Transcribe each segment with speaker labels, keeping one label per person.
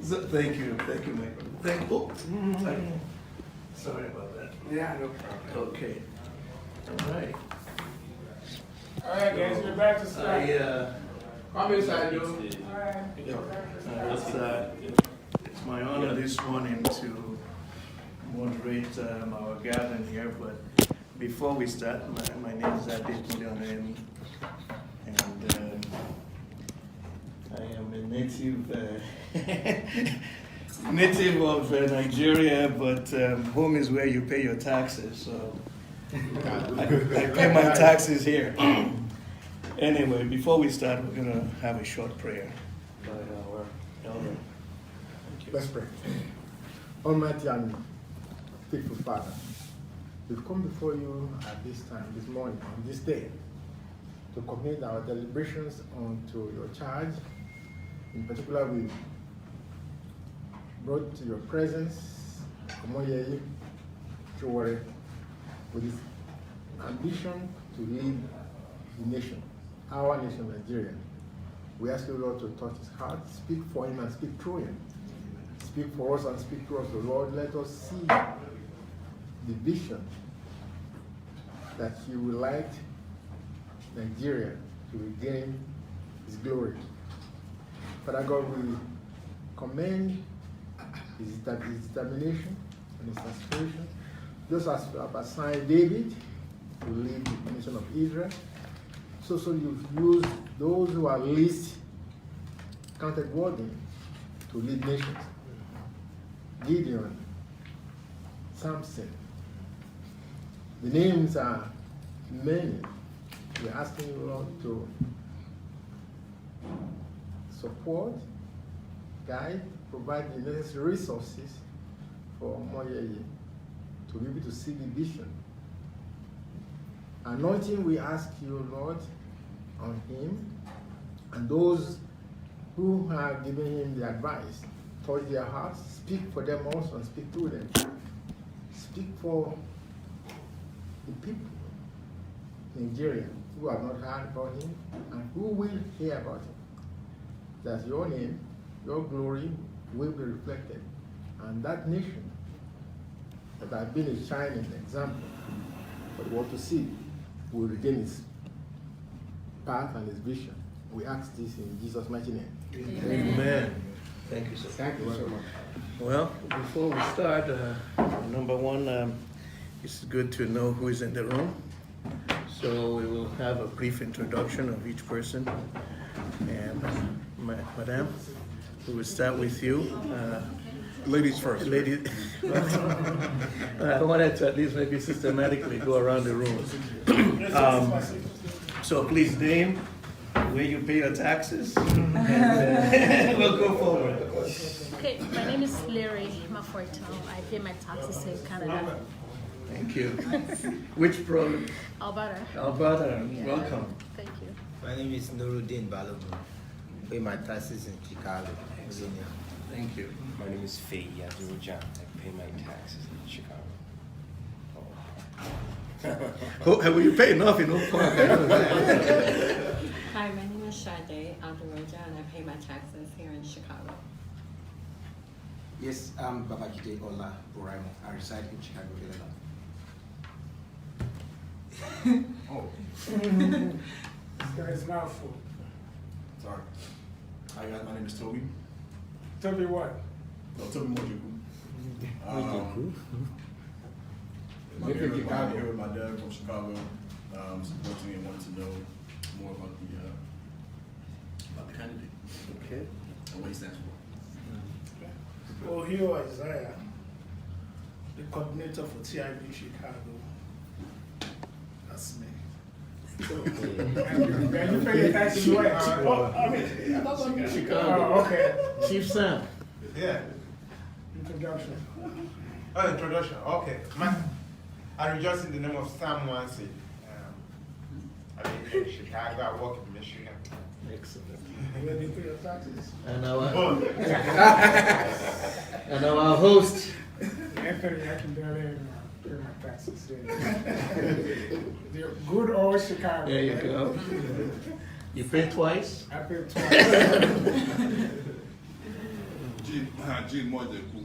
Speaker 1: Thank you, Michael. Sorry about that.
Speaker 2: Yeah, no problem.
Speaker 1: Okay. All right.
Speaker 2: All right, guys, we're back to start. Come inside, Joe. All right.
Speaker 1: It's my honor this morning to moderate our gathering here, but before we start, my name is Adekunle, and I am a native of Nigeria, but home is where you pay your taxes, so I pay my taxes here. Anyway, before we start, we're going to have a short prayer by our elder. Thank you.
Speaker 3: Let's pray. Almighty and faithful Father, we've come before you at this time, this morning, on this day, to commit our deliberations unto your charge. In particular, we brought to your presence YeleSowore with his ambition to lead the nation, our nation, Nigeria. We ask you, Lord, to touch his heart, speak for him and speak through him. Speak for us and speak to us, O Lord. Let us see the vision that you will like Nigeria to regain his glory. Father God, we commend his determination and his aspiration, just as you have assigned David to lead the nation of Israel. So you've used those who are least counted worthy to lead nations. Gideon, Samson. The names are many. We're asking you, Lord, to support, guide, provide the necessary resources for Moyeye to be able to see the vision. Anointing, we ask you, Lord, on him and those who have given him the advice. Touch their hearts, speak for them also and speak to them. Speak for the people, Nigeria, who have not heard about him and who will hear about him. That your name, your glory will be reflected. And that nation that has been a shining example for the world to see will regain its path and its vision. We ask this in Jesus' mighty name.
Speaker 1: Amen. Thank you, sir.
Speaker 3: Thank you so much.
Speaker 1: Well, before we start, number one, it's good to know who is in the room. So we will have a brief introduction of each person. And Madame, we will start with you.
Speaker 4: Ladies first.
Speaker 1: Ladies. I wanted to at least maybe systematically go around the room. So please name, where you pay your taxes, and we'll go forward.
Speaker 5: Okay, my name is Larry Maforto. I pay my taxes in Canada.
Speaker 1: Thank you. Which province?
Speaker 5: Alberta.
Speaker 1: Alberta.
Speaker 5: Yeah.
Speaker 1: Welcome.
Speaker 5: Thank you.
Speaker 6: My name is Nuruddin Balogun. I pay my taxes in Chicago, Illinois.
Speaker 1: Thank you.
Speaker 7: My name is Faye Yadurujan. I pay my taxes in Chicago.
Speaker 1: Will you pay enough in Oak Park?
Speaker 8: Hi, my name is Sade Alderoja, and I pay my taxes here in Chicago.
Speaker 9: Yes, I'm Babajide Ola Buraimo. I reside in Chicago, Illinois.
Speaker 2: This guy's mouthful.
Speaker 4: Sorry. Hi guys, my name is Toby.
Speaker 2: Tell me what?
Speaker 4: No, Toby Mojuku. I'm here with my dad from Chicago, supporting and wanting to know more about the candidate
Speaker 1: Okay.
Speaker 4: and what he stands for.
Speaker 2: Well, here Isaiah, the coordinator for TIB Chicago. That's me. And you pay your taxes where? I thought I'm in Chicago. Oh, okay.
Speaker 1: Chief Sam.
Speaker 10: Yeah.
Speaker 2: Introduction.
Speaker 10: Oh, introduction. Okay. I rejoice in the name of Sam Wansi. I live in Chicago. I work in Michigan.
Speaker 1: Excellent.
Speaker 2: Where do you pay your taxes?
Speaker 1: And our host.
Speaker 2: Anthony, I can barely pay my taxes. They're good old Chicago.
Speaker 1: There you go. You pay twice?
Speaker 2: I pay twice.
Speaker 11: Gene more than cool.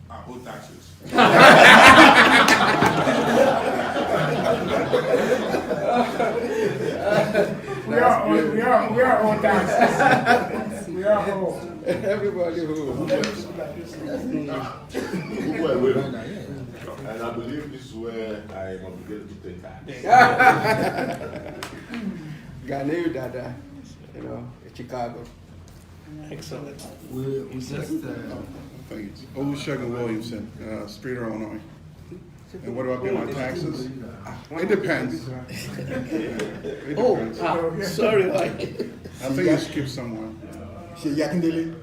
Speaker 11: I owe taxes.
Speaker 2: We are all taxes. We are all.
Speaker 3: Everybody who.
Speaker 11: And I believe this is where I am obligated to pay tax.
Speaker 3: Ganeu Dada, Chicago.
Speaker 1: Excellent.
Speaker 9: We just
Speaker 11: Thank you. Olusegun Williamson, Streeter, Illinois. And what do I pay my taxes? It depends. It depends.
Speaker 1: Sorry,
Speaker 11: I think you skip someone.
Speaker 3: Yakindele,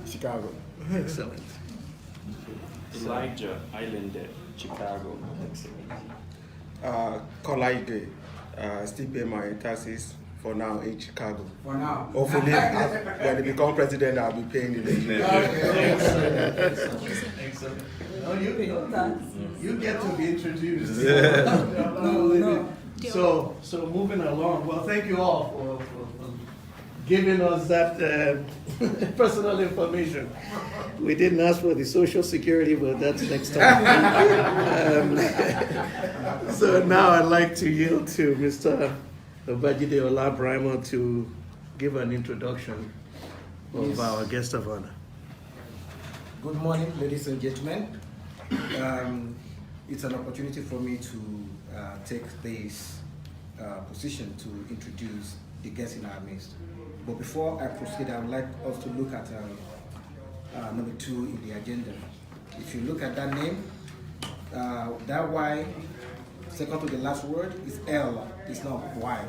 Speaker 3: Chicago.
Speaker 1: excellent.
Speaker 7: Elijah Islander, Chicago.
Speaker 6: Kolaide, still pay my taxes for now in Chicago.
Speaker 9: for now.
Speaker 6: Hopefully, when I become president, I'll be paying in the
Speaker 1: Excellent. No, you get to be introduced.
Speaker 9: No.
Speaker 1: So moving along. Well, thank you all for giving us that personal information. We didn't ask for the social security, but that's next time. So now I'd like to yield to Mr. Obajide Olabrimo to give an introduction of our guest of honor.
Speaker 9: Good morning, ladies and gentlemen. It's an opportunity for me to take this position to introduce the guests in our midst. But before I proceed, I would like us to look at number 2 in the agenda. If you look at that name, that Y, second to the last word, is L, it's not Y.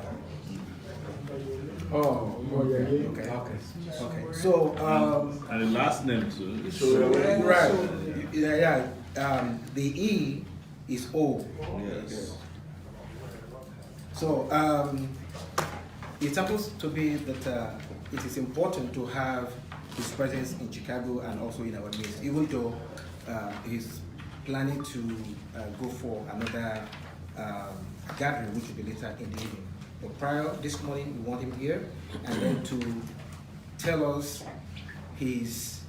Speaker 9: Okay. So,
Speaker 11: And the last name too.
Speaker 9: right. The E is O.
Speaker 11: Yes.
Speaker 9: So, it happens to be that it is important to have his presence in Chicago and also in our midst, even though he's planning to go for another gathering, which will be later in the evening. But prior, this morning, we want him here, and then to tell us his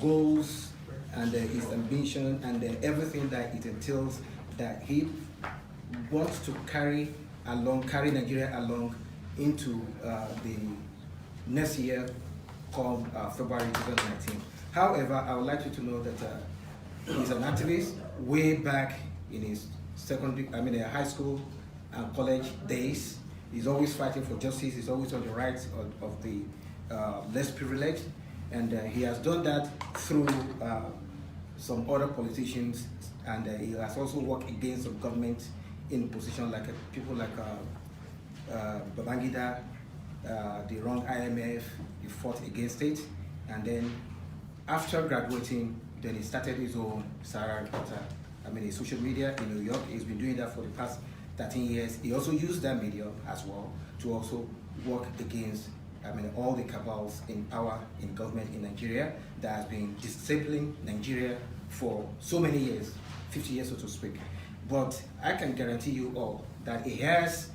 Speaker 9: goals and his ambition and everything that it entails that he wants to carry Nigeria along into the next year, come February 2019. However, I would like you to know that he's an activist way back in his high school and college days. He's always fighting for justice. He's always on the rights of the less privileged, and he has done that through some other politicians, and he has also worked against some government in positions like people like Babangida, the wrong IMF. He fought against it, and then after graduating, then he started his own his social media in New York. He's been doing that for the past 13 years. He also used that media as well to also work against all the cabals in power in government in Nigeria that has been disabling Nigeria for so many years, 50 years so to speak. But I can guarantee you all that he has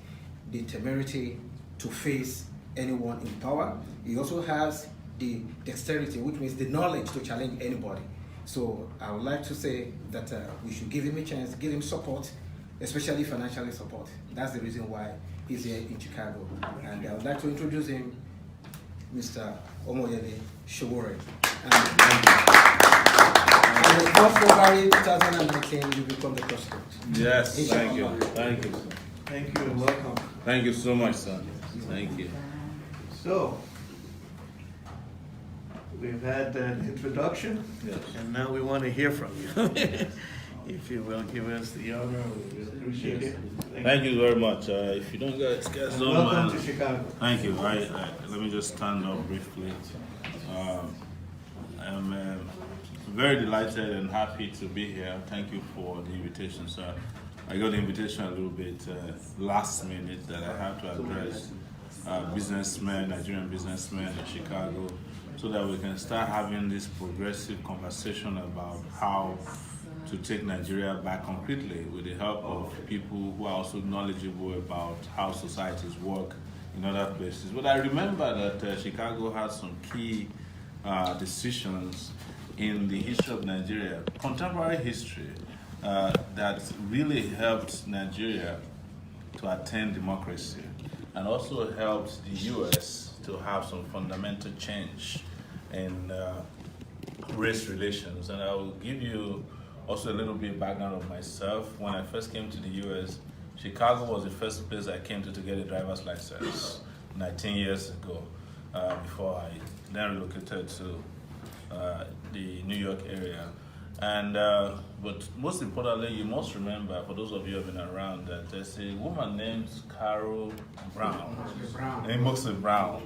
Speaker 9: the temerity to face anyone in power. He also has the dexterity, which means the knowledge to challenge anybody. So I would like to say that we should give him a chance, give him support, especially financially support. That's the reason why he's here in Chicago. And I would like to introduce him, Mr. YeleSowore. And on February 2019, you become the president.
Speaker 11: Yes, thank you. Thank you.
Speaker 1: Thank you and welcome.
Speaker 11: Thank you so much, son. Thank you.
Speaker 1: So, we've had an introduction,
Speaker 11: Yes.
Speaker 1: and now we want to hear from you. If you will give us the honor, we will appreciate it.
Speaker 11: Thank you very much. If you don't guys
Speaker 1: And
Speaker 11: don't
Speaker 1: welcome
Speaker 11: mind.
Speaker 1: to Chicago.
Speaker 11: Thank you. Let me just stand up briefly. I'm very delighted and happy to be here. Thank you for the invitation, sir. I got the invitation a little bit last minute that I had to address Nigerian businessmen in Chicago, so that we can start having this progressive conversation about how to take Nigeria back completely with the help of people who are also knowledgeable about how societies work in other places. But I remember that Chicago has some key decisions in the history of Nigeria, contemporary history, that really helped Nigeria to attain democracy and also helped the US to have some fundamental change in race relations. And I will give you also a little bit background of myself. When I first came to the US, Chicago was the first place I came to get a driver's license 19 years ago, before I then relocated to the New York area. And but most importantly, you must remember, for those of you who have been around, that there's a woman named Carol Brown, Mostly Brown.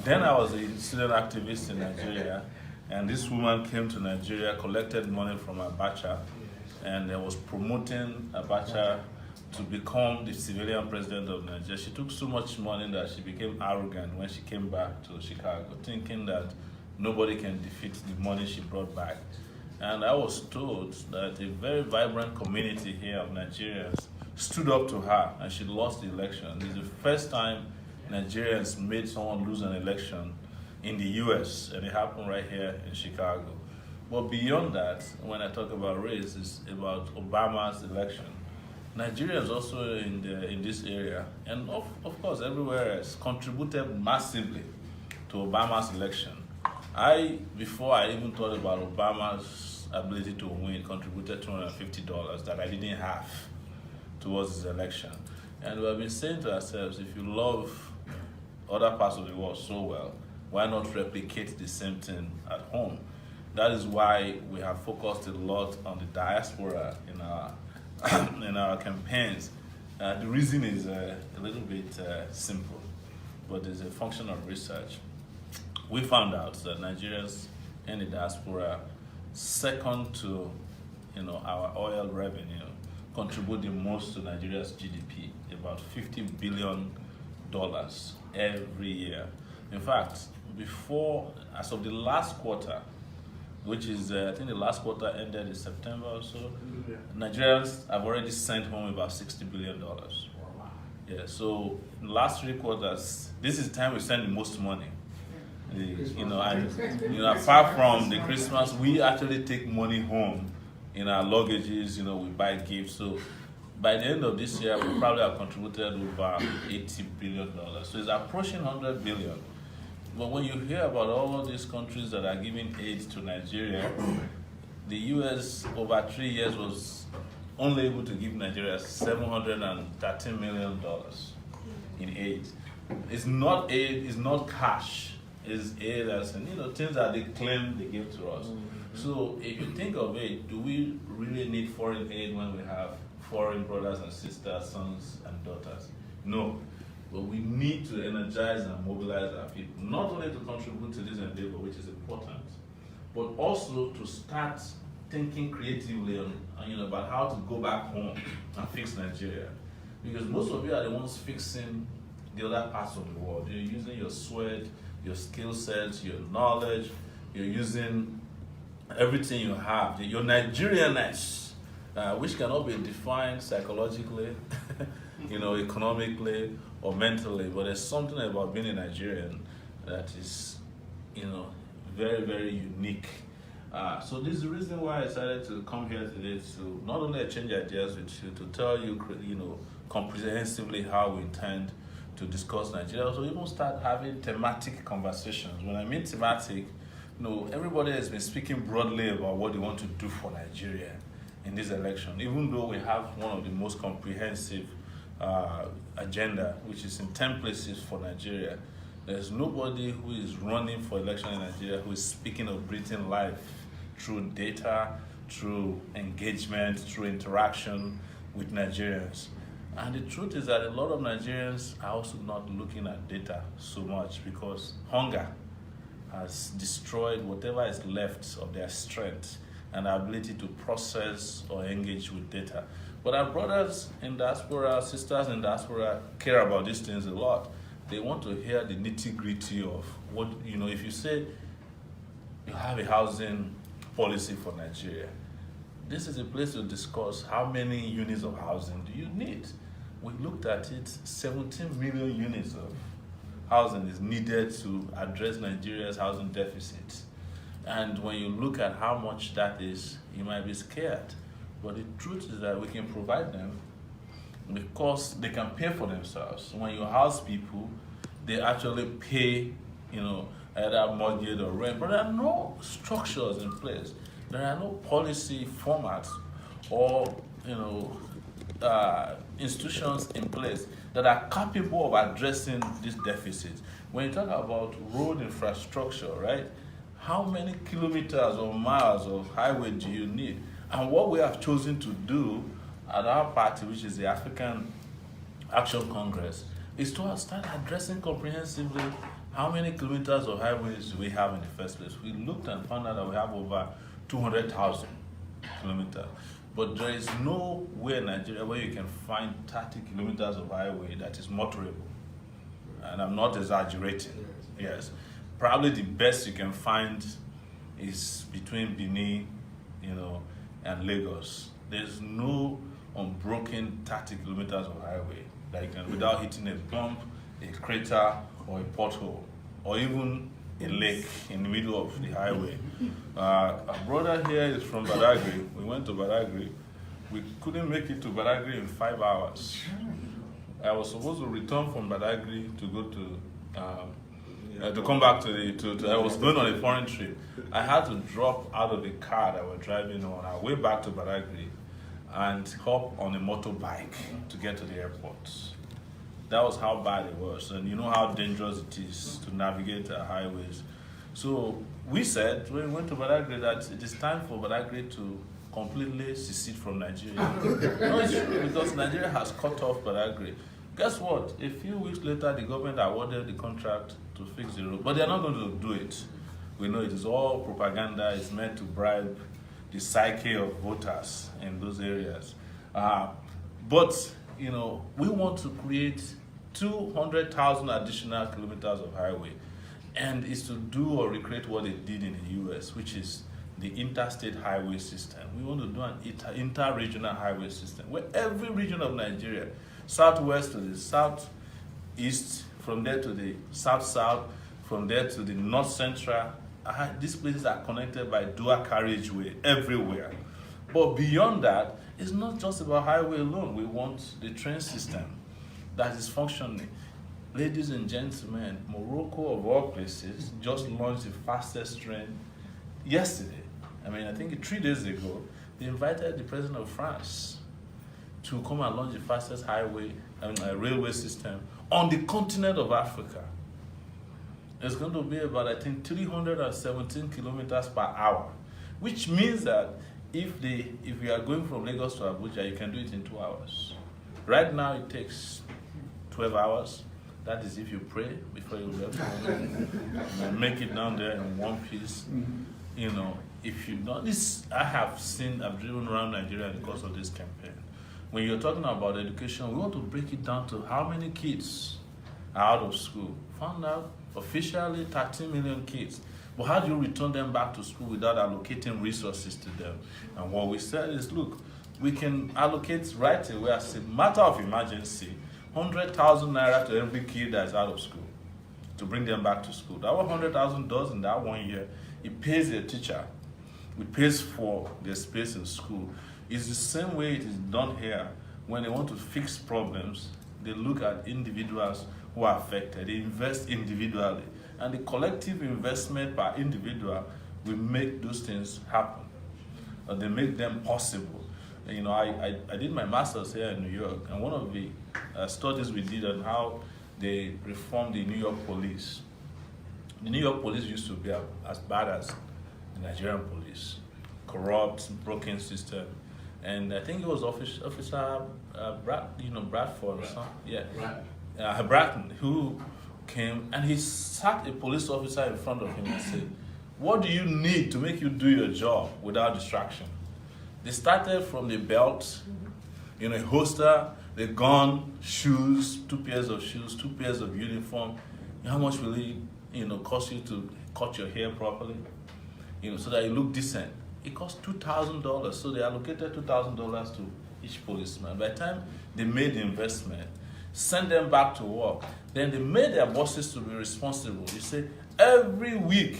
Speaker 11: Then I was a student activist in Nigeria, and this woman came to Nigeria, collected money from Abacha, and was promoting Abacha to become the civilian president of Nigeria. She took so much money that she became arrogant when she came back to Chicago, thinking that nobody can defeat the money she brought back. And I was told that a very vibrant community here of Nigerians stood up to her, and she lost the election. It's the first time Nigerians made someone lose an election in the US, and it happened right here in Chicago. But beyond that, when I talk about race, it's about Obama's election. Nigerians also in this area, and of course everywhere else, contributed massively to Obama's election. Before I even thought about Obama's ability to win, contributed $250 that I didn't have towards his election. And we have been saying to ourselves, if you love other parts of the world so well, why not replicate the same thing at home? That is why we have focused a lot on the diaspora in our in our campaigns. The reason is a little bit simple, but it's a function of research. We found out that Nigerians in the diaspora, second to our oil revenue, contribute the most to Nigeria's GDP, about $50 billion every year. In fact, as of the last quarter, which is, I think the last quarter ended in September or so, Nigerians have already sent home about $60 billion. Yeah, so in the last 3 quarters, this is the time we send the most money. Apart from the Christmas, we actually take money home in our luggages, we buy gifts. So by the end of this year, we probably have contributed over $80 billion. So it's approaching $100 billion. But when you hear about all these countries that are giving aid to Nigeria, the US over 3 years was only able to give Nigeria $713 million in aid. It's not aid, it's not cash, it's aid as in, things that they claim they give to us. So if you think of it, do we really need foreign aid when we have foreign brothers and sisters, sons and daughters? No. But we need to energize and mobilize our people, not only to contribute to this endeavor, which is important, but also to start thinking creatively on about how to go back home and fix Nigeria. Because most of you are the ones fixing the other parts of the world. You're using your sweat, your skill sets, your knowledge, you're using everything you have, your Nigerianness, which cannot be defined psychologically, economically, or mentally, but there's something about being a Nigerian that is, very, very unique. So this is the reason why I decided to come here today, to not only exchange ideas with you, to tell you, comprehensively how we intend to discuss Nigeria, so even start having thematic conversations. When I mean thematic, everybody has been speaking broadly about what they want to do for Nigeria in this election, even though we have one of the most comprehensive agenda, which is in 10 places for Nigeria. There's nobody who is running for election in Nigeria who is speaking of breathing life through data, through engagement, through interaction with Nigerians. And the truth is that a lot of Nigerians are also not looking at data so much because hunger has destroyed whatever is left of their strength and our ability to process or engage with data. But our brothers in diaspora, sisters in diaspora care about these things a lot. They want to hear the nitty-gritty of what, if you say you have a housing policy for Nigeria, this is a place to discuss how many units of housing do you need. We looked at it, 17 million units of housing is needed to address Nigeria's housing deficit. And when you look at how much that is, you might be scared. But the truth is that we can provide them because they can pay for themselves. When you house people, they actually pay, either mortgage or rent, but there are no structures in place. There are no policy formats or, institutions in place that are capable of addressing this deficit. When you talk about road infrastructure, right? How many kilometers or miles of highway do you need? And what we have chosen to do at our party, which is the African Action Congress, is to start addressing comprehensively how many kilometers of highways we have in the first place. We looked and found out that we have over 200,000 kilometers. But there is nowhere in Nigeria where you can find 30 kilometers of highway that is motorable. And I'm not exaggerating. Yes. Probably the best you can find is between Benin, and Lagos. There's no unbroken 30 kilometers of highway that you can, without hitting a bump, a crater, or a pothole, or even a lake in the middle of the highway. Our brother here is from Badagry. We went to Badagry. We couldn't make it to Badagry in 5 hours. I was supposed to return from Badagry to go to come back to I was going on a foreign trip. I had to drop out of the car that we're driving on our way back to Badagry and hop on a motorbike to get to the airport. That was how bad it was, and you know how dangerous it is to navigate our highways. So we said, when we went to Badagry, that it is time for Badagry to completely secede from Nigeria. No, it's true, because Nigeria has cut off Badagry. Guess what? A few weeks later, the government awarded the contract to fix the road, but they're not going to do it. We know it is all propaganda. It's meant to bribe the psyche of voters in those areas. But we want to create 200,000 additional kilometers of highway, and it's to do or recreate what they did in the US, which is the interstate highway system. We want to do an inter-regional highway system where every region of Nigeria, southwest to the southeast, from there to the south-south, from there to the north-central, these places are connected by dual carriageway everywhere. But beyond that, it's not just about highway alone. We want the train system that is functioning. Ladies and gentlemen, Morocco, of all places, just launched the fastest train yesterday. I think 3 days ago, they invited the president of France to come and launch the fastest railway system on the continent of Africa. It's going to be about, 317 kilometers per hour, which means that if we are going from Lagos to Abuja, you can do it in 2 hours. Right now, it takes 12 hours. That is if you pray before you left home. Make it down there in one piece. If you don't, I've driven around Nigeria in the course of this campaign. When you're talking about education, we want to break it down to how many kids are out of school. Found out officially 13 million kids. But how do you return them back to school without allocating resources to them? And what we said is, look, we can allocate right away as a matter of emergency 100,000 naira to every kid that's out of school to bring them back to school. That 100,000 does in that 1 year, it pays their teacher, it pays for their space in school. It's the same way it is done here. When they want to fix problems, they look at individuals who are affected, they invest individually, and the collective investment per individual will make those things happen. They make them possible. I did my master's here in New York, and one of the studies we did on how they reformed the New York police. The New York police used to be as bad as the Nigerian police, corrupt, broken system, and I think it was Officer Bradford or something. Yeah, Bratton, who came and he sat a police officer in front of him and said, "What do you need to make you do your job without distraction?" They started from the belt, a holster, the gun, shoes, 2 pairs of shoes, 2 pairs of uniform. How much will it, cost you to cut your hair properly, so that you look decent? It costs $2,000. So they allocated $2,000 to each policeman. By the time they made the investment, sent them back to work, Then they made their bosses to be responsible. You say, every week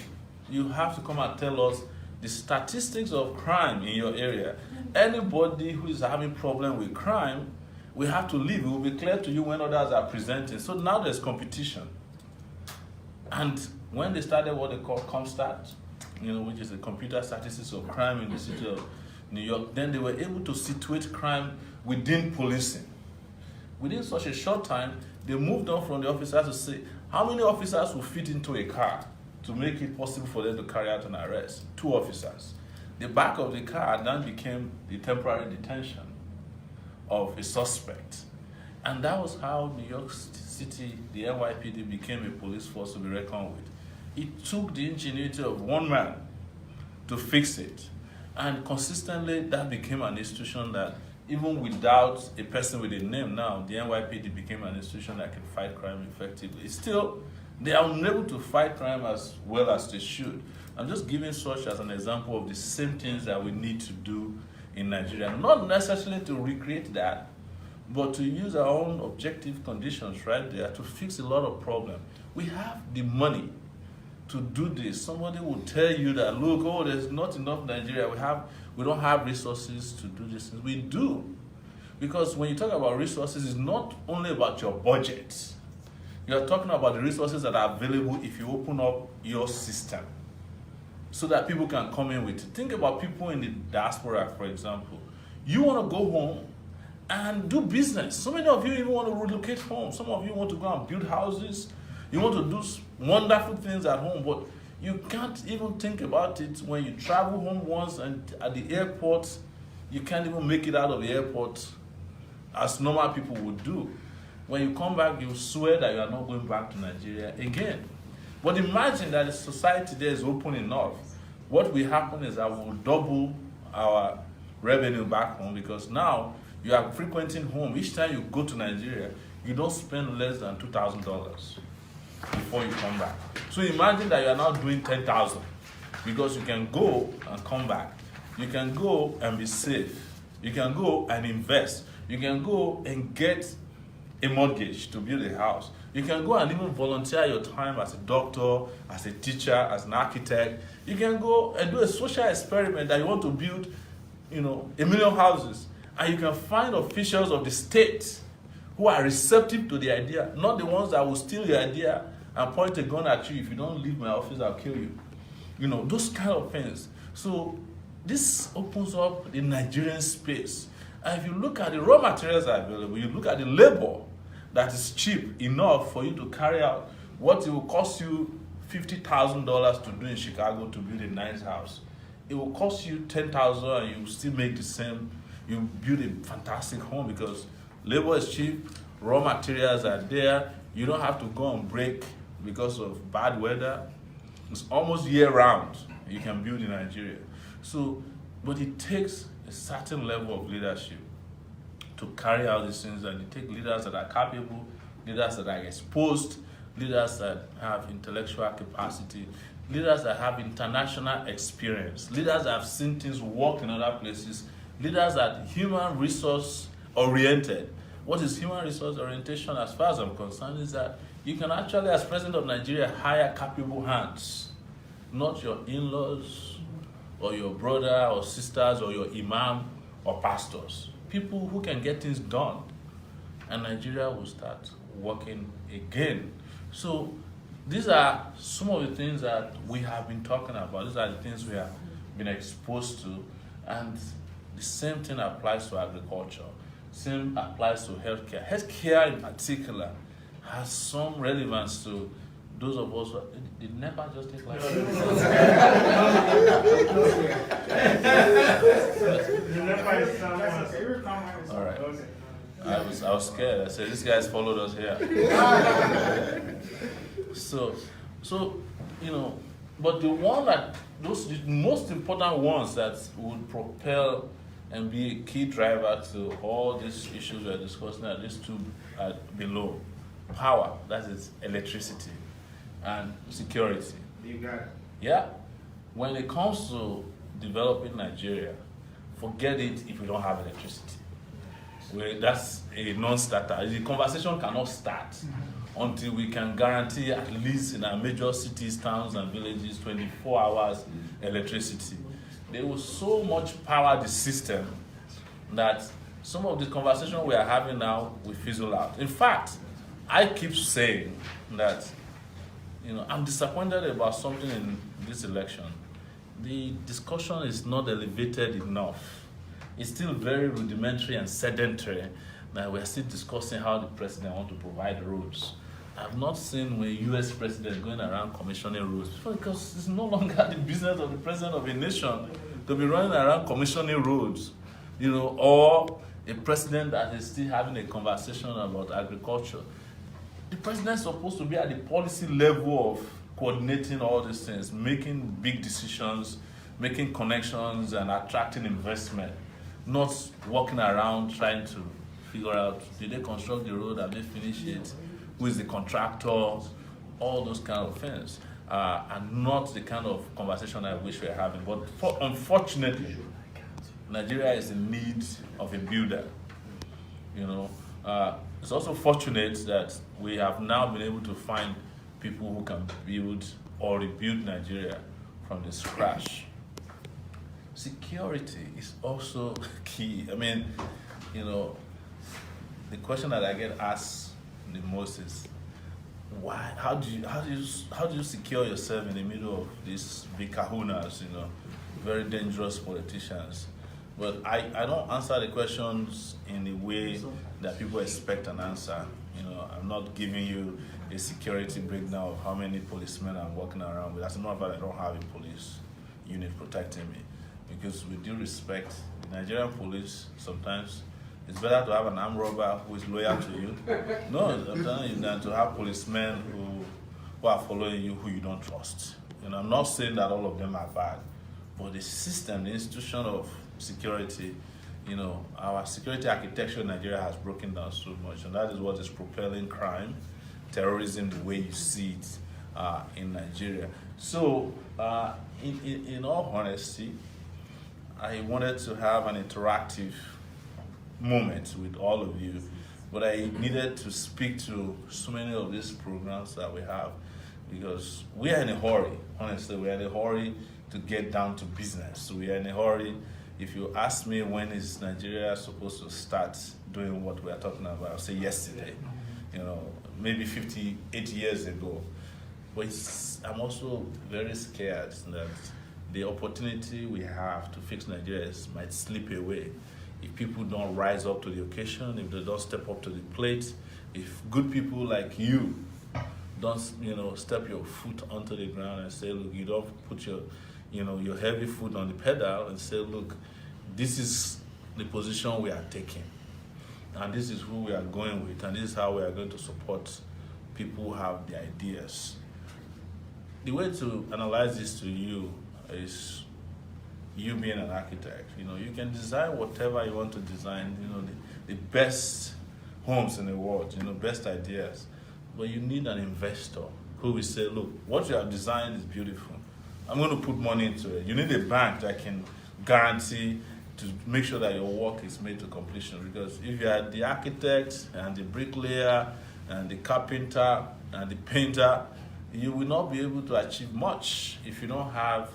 Speaker 11: you have to come and tell us the statistics of crime in your area. Anybody who is having problem with crime, we have to leave. It will be clear to you when others are presenting. So now there's competition. And when they started what they call CompStat, which is the computer statistics of crime in the city of New York, then they were able to situate crime within policing. Within such a short time, they moved on from the officers to say, how many officers will fit into a car to make it possible for them to carry out an arrest? 2 officers. The back of the car then became the temporary detention of a suspect. And that was how New York City, the NYPD, became a police force to be reckoned with. It took the ingenuity of one man to fix it. And consistently, that became an institution that, even without a person with a name now, the NYPD became an institution that can fight crime effectively. Still, they are unable to fight crime as well as they should. I'm just giving such as an example of the same things that we need to do in Nigeria. Not necessarily to recreate that, but to use our own objective conditions right there to fix a lot of problems. We have the money to do this. Somebody will tell you that, look, oh, there's not enough in Nigeria. We don't have resources to do this. We do. Because when you talk about resources, it's not only about your budget. You're talking about the resources that are available if you open up your system so that people can come in with it. Think about people in the diaspora, for example. You want to go home and do business. So many of you even want to relocate home. Some of you want to go and build houses. You want to do wonderful things at home, but you can't even think about it when you travel home once and at the airport, you can't even make it out of the airport as normal people would do. When you come back, you swear that you are not going back to Nigeria again. But imagine that the society there is open enough. What will happen is that we will double our revenue back home, because now you are frequenting home. Each time you go to Nigeria, you don't spend less than $2,000 before you come back. So imagine that you are now doing 10,000, because you can go and come back. You can go and be safe. You can go and invest. You can go and get a mortgage to build a house. You can go and even volunteer your time as a doctor, as a teacher, as an architect. You can go and do a social experiment that you want to build, 1 million houses. And you can find officials of the state who are receptive to the idea, not the ones that will steal your idea and point a gun at you. If you don't leave my office, I'll kill you. Those kind of things. So this opens up the Nigerian space. And if you look at the raw materials that are available, you look at the labor that is cheap enough for you to carry out what it will cost you $50,000 to do in Chicago to build a nice house. It will cost you $10,000 and you still make the same. You build a fantastic home because labor is cheap, raw materials are there. You don't have to go and break because of bad weather. It's almost year-round you can build in Nigeria. So, but it takes a certain level of leadership to carry out these things, and it takes leaders that are capable, leaders that are exposed, leaders that have intellectual capacity, leaders that have international experience, leaders that have seen things work in other places, leaders that are human resource oriented. What is human resource orientation, as far as I'm concerned, is that you can actually, as president of Nigeria, hire capable hands, not your in-laws or your brother or sisters or your imam or pastors. People who can get things done, and Nigeria will start working again. So these are some of the things that we have been talking about. These are the things we have been exposed to, and the same thing applies to agriculture. Same applies to healthcare. Healthcare in particular has some relevance to those of us who did never just take life. All right. I was scared. I said, "These guys followed us here." So but the most important ones that would propel and be a key driver to all these issues we're discussing are these two below. Power, that is electricity, and security.
Speaker 10: You got it.
Speaker 11: Yeah. When it comes to developing Nigeria, forget it if we don't have electricity. That's a non-starter. The conversation cannot start until we can guarantee, at least in our major cities, towns, and villages, 24 hours electricity. They will so much power the system that some of the conversation we are having now will fizzle out. In fact, I keep saying that, I'm disappointed about something in this election. The discussion is not elevated enough. It's still very rudimentary and sedentary. That we're still discussing how the president wants to provide roads. I've not seen a US president going around commissioning roads because it's no longer the business of the president of a nation to be running around commissioning roads, or a president that is still having a conversation about agriculture. The president's supposed to be at the policy level of coordinating all these things, making big decisions, making connections, and attracting investment, not walking around trying to figure out, did they construct the road, have they finished it, who is the contractor, all those kind of things, and not the kind of conversation I wish we were having. But unfortunately, Nigeria is in need of a builder. It's also fortunate that we have now been able to find people who can build or rebuild Nigeria from the scratch. Security is also key. The question that I get asked the most is, why? How do you secure yourself in the middle of these big kahunas? Very dangerous politicians. But I don't answer the questions in the way that people expect an answer. I'm not giving you a security breakdown of how many policemen I'm walking around with. As a matter of fact, I don't have a police unit protecting me. Because with due respect, the Nigerian police, sometimes it's better to have an armed robber who is loyal to you. No, I'm telling you, than to have policemen who are following you who you don't trust. I'm not saying that all of them are bad, but the system, the institution of security, our security architecture in Nigeria has broken down so much, and that is what is propelling crime, terrorism, the way you see it in Nigeria. So, in all honesty, I wanted to have an interactive moment with all of you, but I needed to speak to so many of these programs that we have because we are in a hurry. Honestly, we are in a hurry to get down to business. We are in a hurry. If you ask me when is Nigeria supposed to start doing what we are talking about, I'll say yesterday, maybe 58 years ago. But I'm also very scared that the opportunity we have to fix Nigeria might slip away if people don't rise up to the occasion, if they don't step up to the plate, if good people like you don't, step your foot onto the ground and say, look, you don't put your heavy foot on the pedal and say, look, this is the position we are taking, and this is who we are going with, and this is how we are going to support people who have the ideas. The way to analyze this to you is you being an architect. You can design whatever you want to design, the best homes in the world, best ideas. But you need an investor who will say, look, what you have designed is beautiful. I'm going to put money into it. You need a bank that can guarantee to make sure that your work is made to completion. Because if you are the architect and the bricklayer and the carpenter and the painter, you will not be able to achieve much if you don't have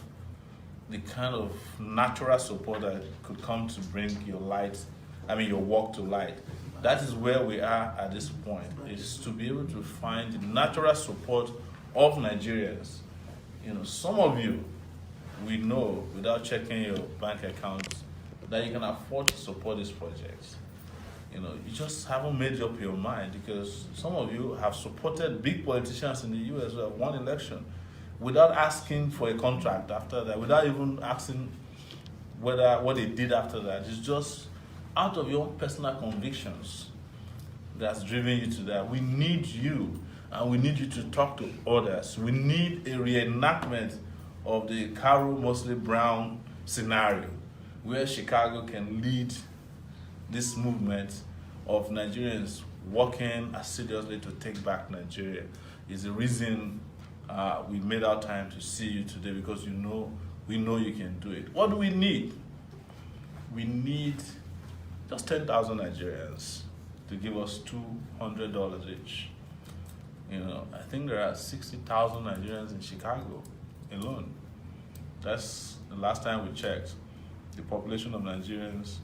Speaker 11: the kind of natural support that could come to bring your work to light. That is where we are at this point, is to be able to find the natural support of Nigerians. Some of you, we know without checking your bank accounts that you can afford to support these projects. You just haven't made up your mind because some of you have supported big politicians in the US who have won election without asking for a contract after that, without even asking what they did after that. It's just out of your own personal convictions that's driven you to that. We need you, and we need you to talk to others. We need a reenactment of the Carol Mosley Brown scenario, where Chicago can lead this movement of Nigerians working assiduously to take back Nigeria. Is the reason we made our time to see you today, because we know you can do it. What do we need? We need just 10,000 Nigerians to give us $200 each. You know, I think there are 60,000 Nigerians in Chicago alone. That's the last time we checked. The population of Nigerians,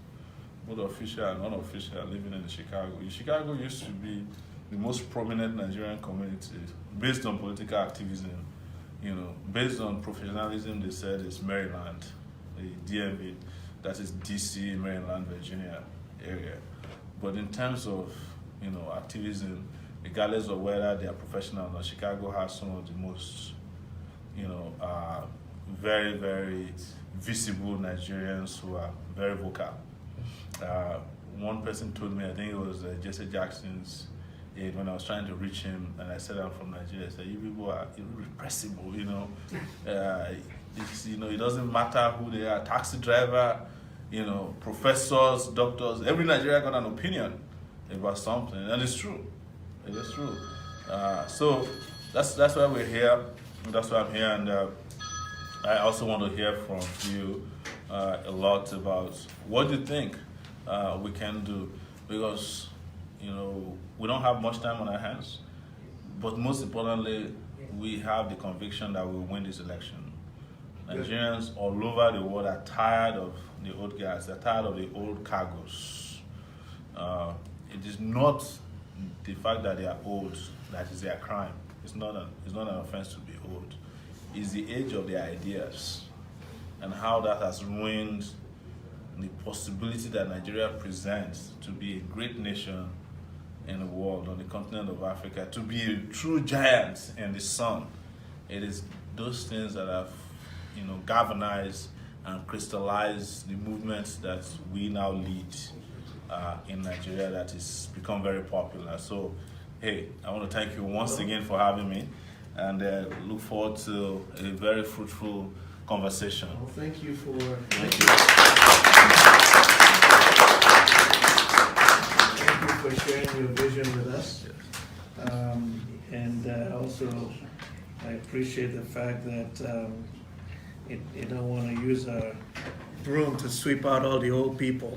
Speaker 11: both official and unofficial, living in Chicago. Chicago used to be the most prominent Nigerian community based on political activism. You know, based on professionalism, they said it's Maryland, the DMV, that is DC, Maryland, Virginia area. But in terms of, you know, activism, regardless of whether they are professional or not, Chicago has some of the most, you know, very, very visible Nigerians who are very vocal. One person told me, I think it was Jesse Jackson's aide, when I was trying to reach him, and I said I'm from Nigeria. I said, you people are irrepressible, you know. You know, it doesn't matter who they are, taxi driver, you know, professors, doctors. Every Nigerian got an opinion about something, and it's true. It is true. So that's why we're here. That's why I'm here, and I also want to hear from you a lot about what you think we can do, because you know we don't have much time on our hands, but most importantly, we have the conviction that we'll win this election. Nigerians all over the world are tired of the old guys. They're tired of the old cargoes. It is not the fact that they are old that is their crime. It's not an offense to be old. It's the age of their ideas and how that has ruined the possibility that Nigeria presents to be a great nation in the world, on the continent of Africa, to be a true giant in the sun. It is those things that have, you know, galvanized and crystallized the movements that we now lead in Nigeria that has become very popular. So, hey, I want to thank you once again for having me, and look forward to a very fruitful conversation.
Speaker 1: Well, thank you for sharing your vision with us. And also, I appreciate the fact that you don't want to use a broom to sweep out all the old people.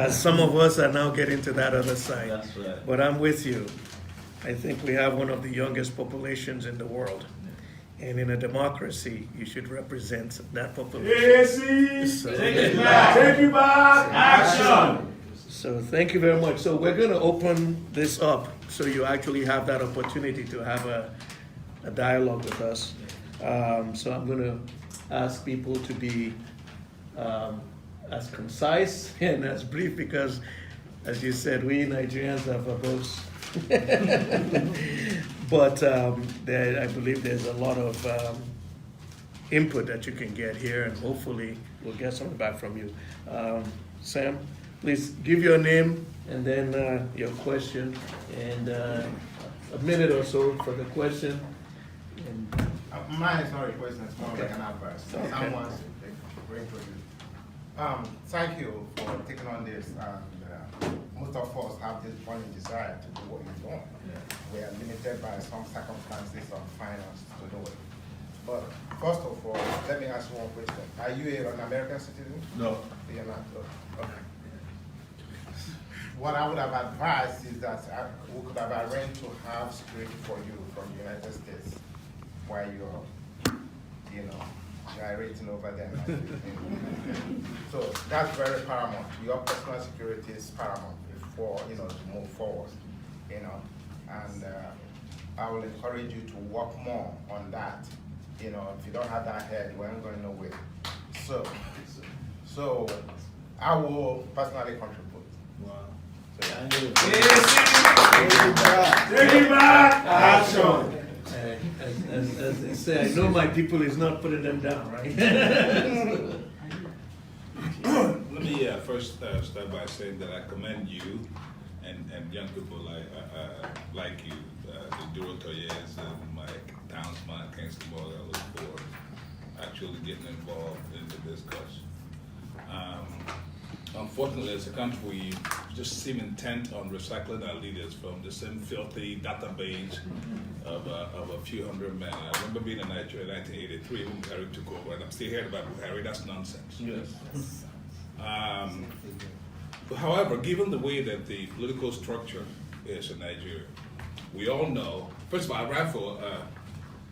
Speaker 1: Some of us are now getting to that other side.
Speaker 11: That's right.
Speaker 1: But I'm with you. I think we have one of the youngest populations in the world. And in a democracy, you should represent that population.
Speaker 2: Take it back, action!
Speaker 1: So thank you very much. So we're going to open this up so you actually have that opportunity to have a dialogue with us. So I'm going to ask people to be as concise and as brief, because, as you said, we Nigerians have a boast. But I believe there's a lot of input that you can get here, and hopefully we'll get something back from you. Sam, please give your name and then your question, and a minute or so for the question. And
Speaker 10: Mine is not a question, it's more
Speaker 1: Okay.
Speaker 10: like an advice.
Speaker 1: Okay.
Speaker 10: Someone should bring to you. Thank you for taking on this. And most of us have this burning desire to do what you're doing. We are limited by some circumstances of finance to do it. But first of all, let me ask you one question. Are you an American citizen?
Speaker 11: No.
Speaker 10: You're not. Okay. What I would have advised is that we could have arranged to have security for you from the United States while you're, you know, gyrating over there. So that's very paramount. Your personal security is paramount before, you know, to move forward, you know. And I will encourage you to work more on that. You know, if you don't have that head, we ain't going nowhere. So I will personally contribute.
Speaker 11: Wow.
Speaker 2: Take it back, action!
Speaker 1: as they say, I know my people is not putting them down, right?
Speaker 12: Let me first start by saying that I commend you and young people like you, the Duro Toyes and Mike Townsman, Kingston Morgan, for actually getting involved in the discussion. Unfortunately, as a country, we just seem intent on recycling our leaders from the same filthy database of a few hundred men. I remember being in Nigeria in 1983 when Buhari took over, and I'm still hearing about Buhari. That's nonsense.
Speaker 11: Yes.
Speaker 12: However, given the way that the political structure is in Nigeria, we all know. First of all, I ran for.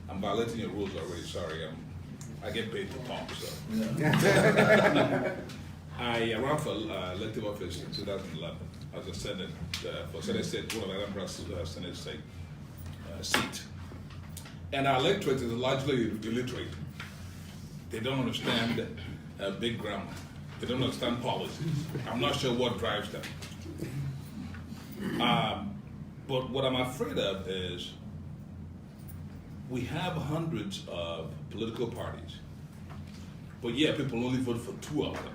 Speaker 12: I'm violating your rules already. Sorry, I get paid to talk. So I ran for elective office in 2011 as a Senate for Senate State, one of Anambra's Senate State seat. And our electorate is largely illiterate. They don't understand big grammar. They don't understand policies. I'm not sure what drives them. But what I'm afraid of is we have hundreds of political parties, but yet people only vote for 2 of them.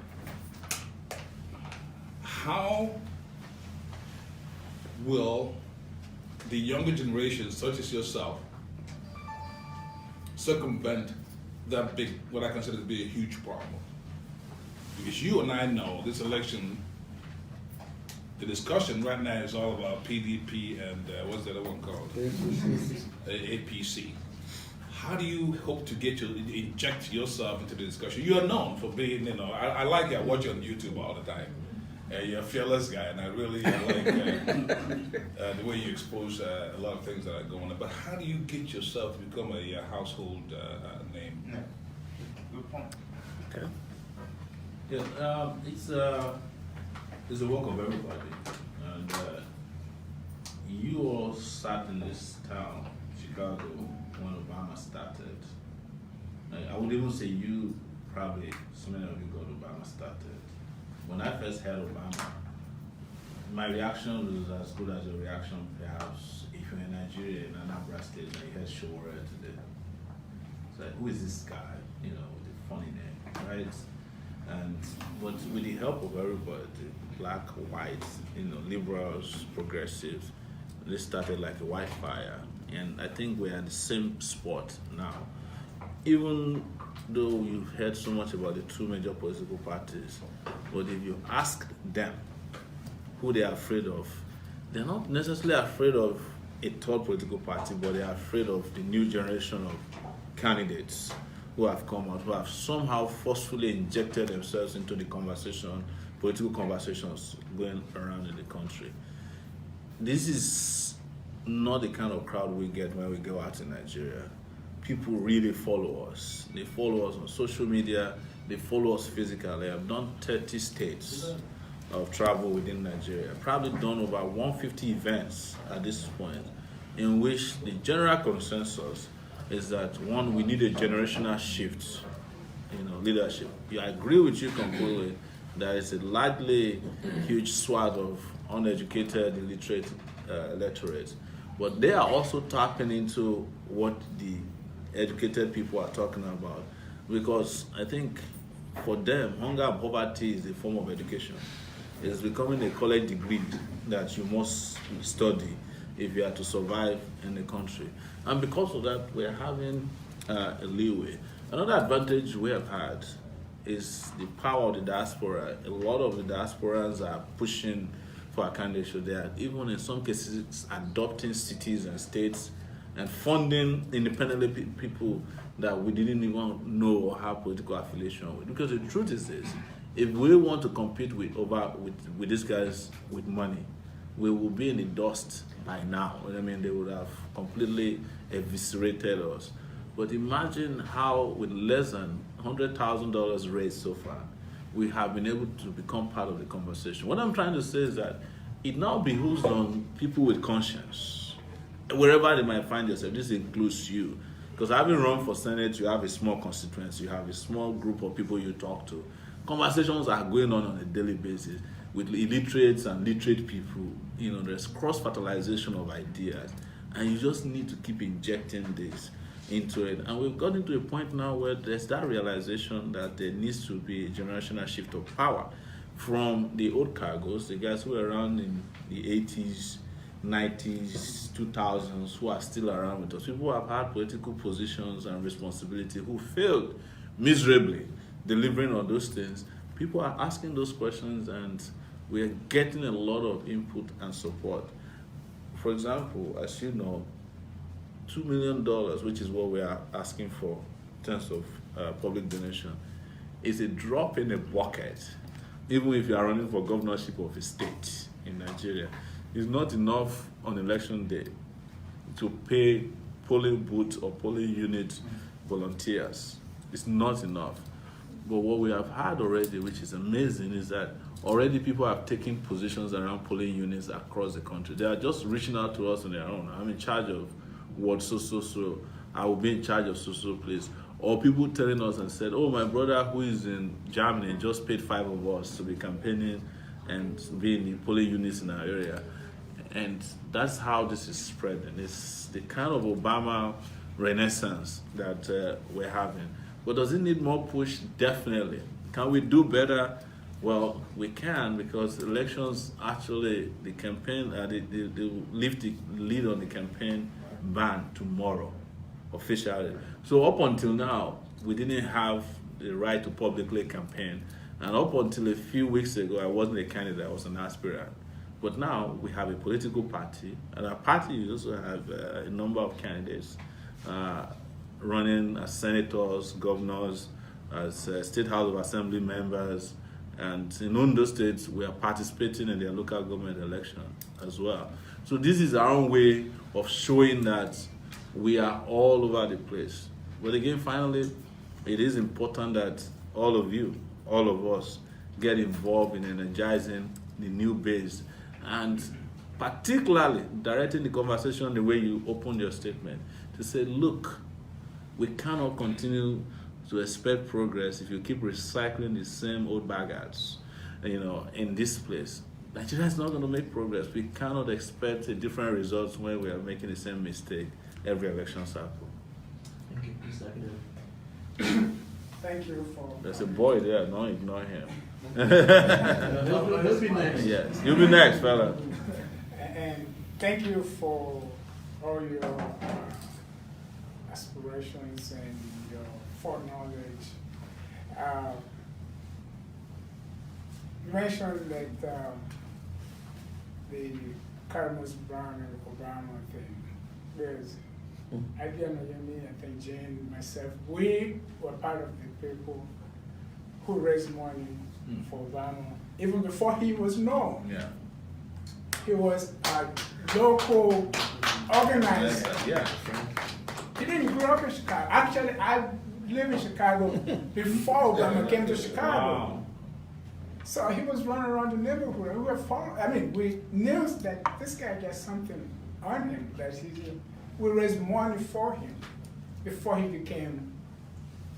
Speaker 12: How will the younger generation, such as yourself, circumvent that big, what I consider to be a huge problem? Because you and I know this election, the discussion right now is all about PDP and what's the other one called? APC. How do you hope to inject yourself into the discussion? You are known for being, I like you. I watch you on YouTube all the time. You're a fearless guy, and I really like the way you expose a lot of things that are going on. But how do you get yourself to become a household name?
Speaker 11: Yeah. Good point. Okay. Yeah, it's a work of everybody, and you all sat in this town, Chicago, when Obama started. I would even say you, probably, so many of you got Obama started. When I first heard Obama, my reaction was as good as your reaction, perhaps, if you're in Nigeria, in Anambra State, and you heard Sowore today. It's like, who is this guy, with a funny name, right? But with the help of everybody, black, white, liberals, progressives, they started like a wildfire. And I think we're at the same spot now. Even though you've heard so much about the 2 major political parties, but if you ask them who they are afraid of, they're not necessarily afraid of a third political party, but they're afraid of the new generation of candidates who have come out, who have somehow forcefully injected themselves into the conversation, political conversations going around in the country. This is not the kind of crowd we get when we go out in Nigeria. People really follow us. They follow us on social media. They follow us physically. I've done 30 states of travel within Nigeria. Probably done over 150 events at this point, in which the general consensus is that, one, we need a generational shift, leadership. I agree with you completely. There is a largely huge swath of uneducated, illiterate electorate, but they are also tapping into what the educated people are talking about, because I think for them, hunger and poverty is a form of education. It's becoming a college degree that you must study if you are to survive in the country. And because of that, we're having a leeway. Another advantage we have had is the power of the diaspora. A lot of the diasporans are pushing for a candidature. They are even in some cases adopting cities and states and funding independently people that we didn't even know or have political affiliation with. Because the truth is this, if we want to compete with these guys with money, we will be in the dust by now. They would have completely eviscerated us. But imagine how, with less than $100,000 raised so far, we have been able to become part of the conversation. What I'm trying to say is that it now behooves on people with conscience, wherever they might find themselves. This includes you. Because having run for Senate, you have a small constituency, you have a small group of people you talk to. Conversations are going on a daily basis with illiterates and literate people. There's cross-fertilization of ideas, and you just need to keep injecting this into it. And we've gotten to a point now where there's that realization that there needs to be a generational shift of power from the old cargos, the guys who were around in the 80s, 90s, 2000s, who are still around with us. People who have had political positions and responsibility who failed miserably delivering on those things. People are asking those questions, and we're getting a lot of input and support. For example, as you know, $2 million, which is what we are asking for in terms of public donation, is a drop in a bucket, even if you are running for governorship of a state in Nigeria. It's not enough on election day to pay polling booth or polling unit volunteers. It's not enough. But what we have had already, which is amazing, is that already people have taken positions around polling units across the country. They are just reaching out to us on their own. I'm in charge of ward so. I will be in charge of so place. Or people telling us and said, oh, my brother who is in Germany just paid 5 of us to be campaigning and be in the polling units in our area. And that's how this is spreading. It's the kind of Obama renaissance that we're having. But does it need more push? Definitely. Can we do better? Well, we can, because elections actually, the campaign, they lift the lead on the campaign ban tomorrow, officially. So up until now, we didn't have the right to publicly campaign. And up until a few weeks ago, I wasn't a candidate, I was an aspirant. But now we have a political party, and our party also have a number of candidates running as senators, governors, as State House of Assembly members, and in Ondo State, we are participating in their local government election as well. So this is our own way of showing that we are all over the place. But again, finally, it is important that all of you, all of us, get involved in energizing the new base, and particularly directing the conversation the way you opened your statement, to say, look, we cannot continue to expect progress if you keep recycling the same old baggages, in this place. Nigeria is not going to make progress. We cannot expect a different results when we are making the same mistake every election cycle.
Speaker 1: Thank you.
Speaker 2: Thank you for.
Speaker 11: There's a boy there, don't ignore him.
Speaker 1: He'll be next.
Speaker 11: Yes, you'll be next, fella.
Speaker 2: And thank you for all your aspirations and your foreknowledge. You mentioned that the Carlos Brown and Obama thing. There's, I think Jane, myself, we were part of the people who raised money for Obama, even before he was known.
Speaker 11: Yeah.
Speaker 2: He was a local organizer.
Speaker 11: Yeah.
Speaker 2: He didn't grow up in Chicago. Actually, I lived in Chicago before Obama came to Chicago.
Speaker 11: Wow.
Speaker 2: So he was running around the neighborhood. We were following, we knew that this guy got something on him, that we raised money for him before he became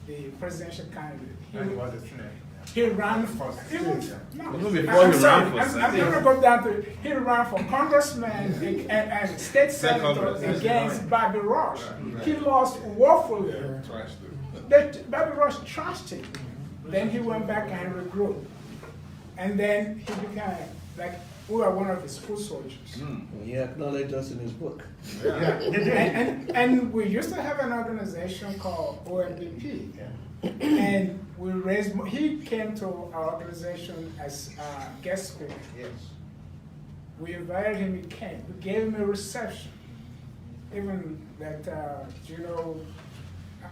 Speaker 2: the presidential candidate. He ran for
Speaker 11: Even before he ran for
Speaker 2: I'm going to go down to, he ran for congressman and state senator against Bobby Rush. He lost woefully. Bobby Rush trashed him. Then he went back and regrouped. And then he became, we were one of his foot soldiers.
Speaker 1: He acknowledged us in his book.
Speaker 2: Yeah. and we used to have an organization called OMBP. And we raised, he came to our organization as a guest speaker.
Speaker 10: Yes.
Speaker 2: We invited him, he came. We gave him a reception. Even that,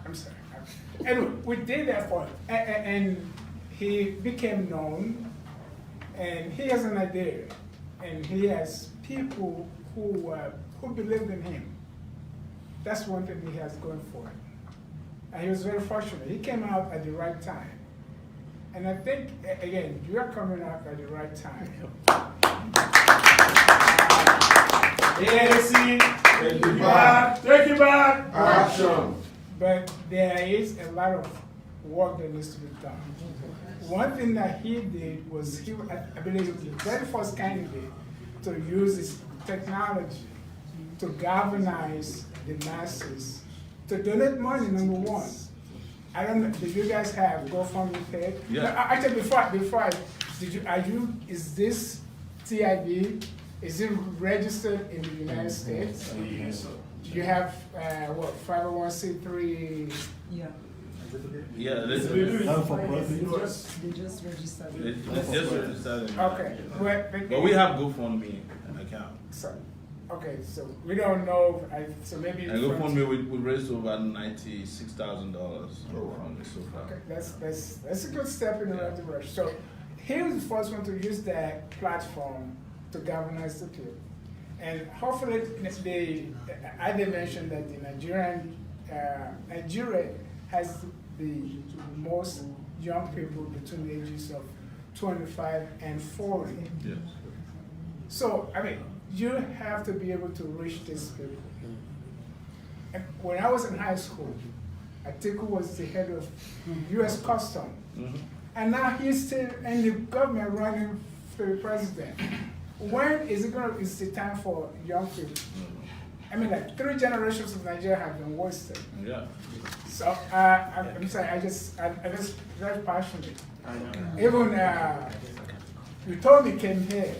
Speaker 2: I'm sorry. Anyway, we did that for him. And he became known, and he has an idea. And he has people who believe in him. That's one thing he has going for him. And he was very fortunate. He came out at the right time. And I think, again, you are coming out at the right time.
Speaker 4: Take you back. Take you back. Action.
Speaker 2: But there is a lot of work that needs to be done. One thing that he did was, I believe he was the very first candidate to use his technology to galvanize the masses, to donate money, number one. I don't know, do you guys have GoFundMe page?
Speaker 11: Yeah.
Speaker 2: No, actually, is this TIB, is it registered in the United States?
Speaker 4: Yes.
Speaker 2: Do you have, 501c3?
Speaker 8: Yeah.
Speaker 11: Yeah, they just
Speaker 8: registered.
Speaker 2: Okay.
Speaker 11: But we have GoFundMe account.
Speaker 2: Okay, so we don't know, so maybe.
Speaker 11: And GoFundMe, we raised over $96,000 GoFundMe so far.
Speaker 2: Okay, that's a good step in the right direction. So he was the first one to use that platform to galvanize the people. And hopefully, as they mentioned that the Nigeria has the most young people between the ages of 25 and 40.
Speaker 11: Yes.
Speaker 2: So, I mean, you have to be able to reach these people. And when I was in high school, Atiku was the head of U.S. Customs. And now he's still in the government running for the president. When is the time for young people? I mean, like 3 generations of Nigeria have been wasted.
Speaker 11: Yeah.
Speaker 2: So I'm sorry, I just very passionate. Even Utomi came here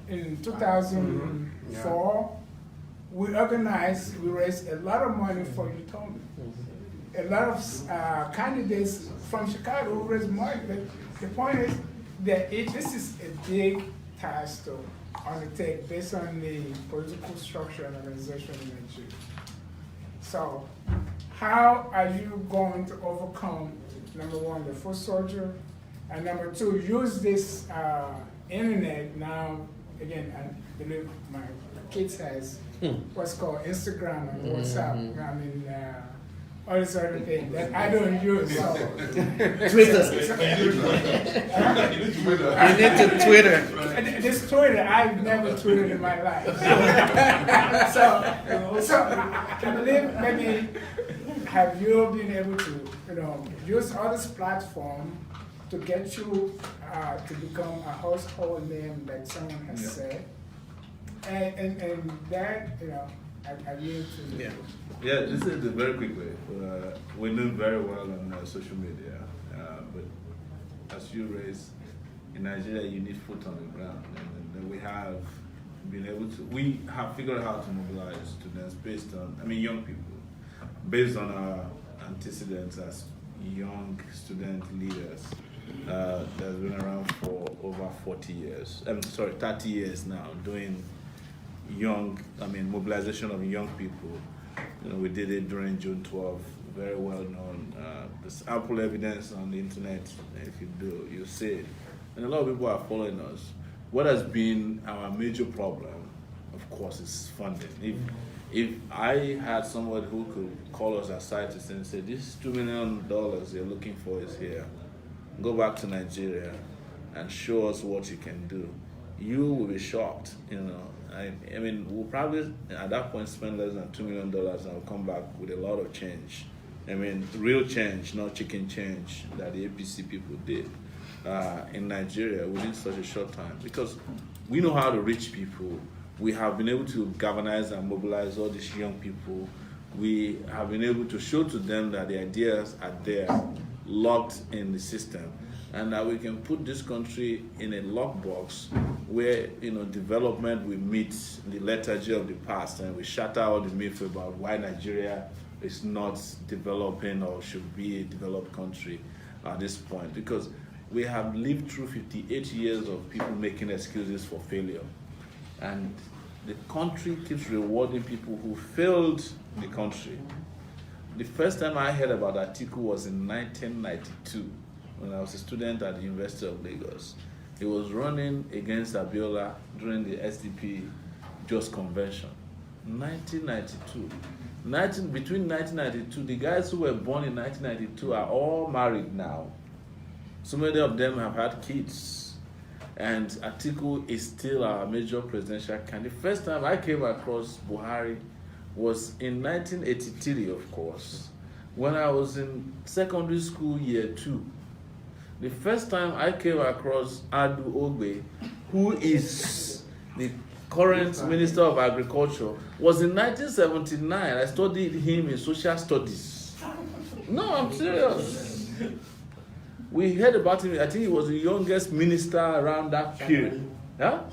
Speaker 2: in 2004. We organized, we raised a lot of money for Utomi. A lot of candidates from Chicago who raised money. But the point is that this is a big task to undertake based on the political structure and organization in Nigeria. So, how are you going to overcome, number one, the foot soldier, and number two, use this internet now, again, I believe my kids has what's called Instagram and WhatsApp. I mean, all this other thing that I don't use. So.
Speaker 1: Twitter. You need to Twitter.
Speaker 2: This Twitter, I've never tweeted in my life. So I believe maybe have you been able to, use all this platform to get you to become a household name, like someone has said, and that, I need to.
Speaker 11: Yeah, this is a very quick way. We're doing very well on social media, but as you raise, in Nigeria you need foot on the ground, and we have been able to, we have figured out how to mobilize students based on, young people, based on our antecedents as young student leaders that's been around for over 40 years, 30 years now, doing mobilization of young people. We did it during June 12, very well known. There's ample evidence on the internet. If you do, you see it. And a lot of people are following us. What has been our major problem, of course, is funding. If I had someone who could call us aside and say, this $2 million you're looking for is here, go back to Nigeria and show us what you can do, you will be shocked, we'll probably at that point spend less than $2 million and we'll come back with a lot of change. Real change, not chicken change that the APC people did in Nigeria within such a short time. Because we know how to reach people. We have been able to galvanize and mobilize all these young people. We have been able to show to them that the ideas are there, locked in the system, and that we can put this country in a lockbox where development will meet the lethargy of the past, and we shatter all the myths about why Nigeria is not developing or should be a developed country at this point. Because we have lived through 58 years of people making excuses for failure, and the country keeps rewarding people who failed the country. The first time I heard about Atiku was in 1992. When I was a student at the University of Lagos. He was running against Abiola during the SDP Just Convention. 1992. Between 1992, the guys who were born in 1992 are all married now. So many of them have had kids. And Atiku is still our major presidential candidate. The first time I came across Buhari was in 1983, of course, when I was in secondary school year 2. The first time I came across Adu Ogbe, who is the current Minister of Agriculture, was in 1979. I studied him in social studies. No, I'm serious. We heard about him. I think he was the youngest minister around that period. Huh?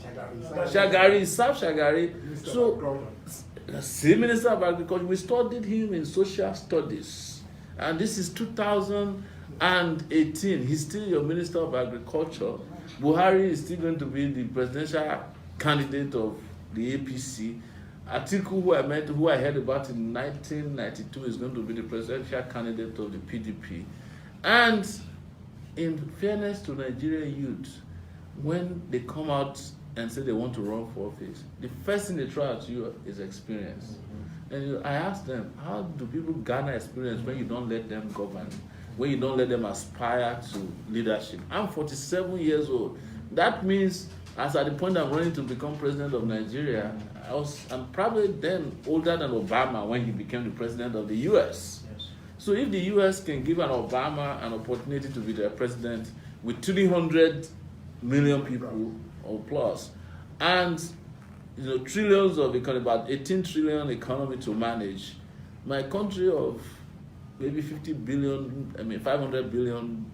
Speaker 11: Shagari, South Shagari. So, the same Minister of Agriculture, we studied him in social studies. And this is 2018, he's still your Minister of Agriculture. Buhari is still going to be the presidential candidate of the APC. Atiku, who I heard about in 1992, is going to be the presidential candidate of the PDP. And in fairness to Nigerian youth, when they come out and say they want to run for office, the first thing they throw at you is experience. And I ask them, how do people garner experience when you don't let them govern, when you don't let them aspire to leadership? I'm 47 years old. That means, as at the point I'm running to become president of Nigeria, I'm probably then older than Obama when he became the president of the US. Yes. So if the US can give an Obama an opportunity to be their president with 300 million people or plus, and trillions of economy, about 18 trillion economy to manage, my country of maybe 50 billion, $500 billion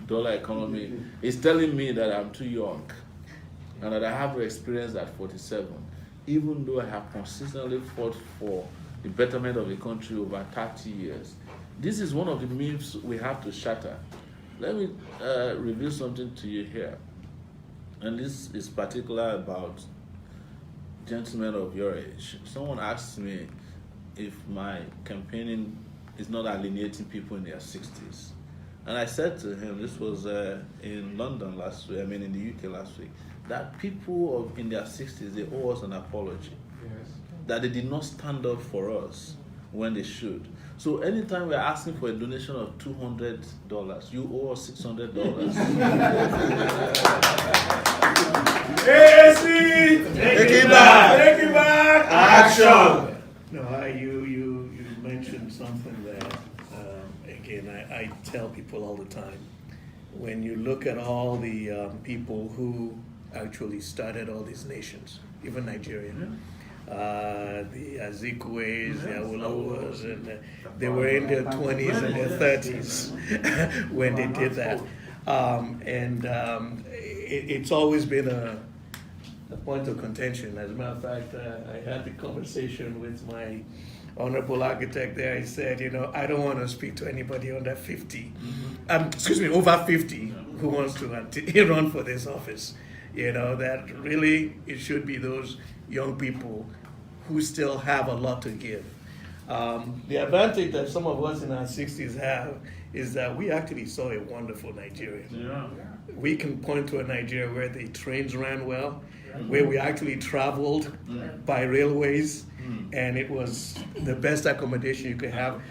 Speaker 11: economy is telling me that I'm too young and that I have experience at 47, even though I have consistently fought for the betterment of the country over 30 years. This is one of the myths we have to shatter. Let me reveal something to you here. And this is particular about gentlemen of your age. Someone asked me if my campaigning is not alienating people in their 60s. And I said to him, this was in London last week, in the UK last week, that people in their 60s, they owe us an apology. Yes. That they did not stand up for us when they should. So anytime we're asking for a donation of $200, you owe us $600.
Speaker 1: Take it back! Action! No, you mentioned something that, again, I tell people all the time. When you look at all the people who actually started all these nations, even Nigeria, the Azikiwes, the Awolowos, and they were in their 20s and their 30s when they did that. It's always been a point of contention. As a matter of fact, I had the conversation with my honorable architect there. He said, I don't want to speak to anybody under 50, over 50 who wants to run for this office. That really it should be those young people who still have a lot to give. The advantage that some of us in our 60s have is that we actually saw a wonderful Nigeria. Yeah. We can point to a Nigeria where the trains ran well, where we actually traveled by railways, and it was the best accommodation you could have.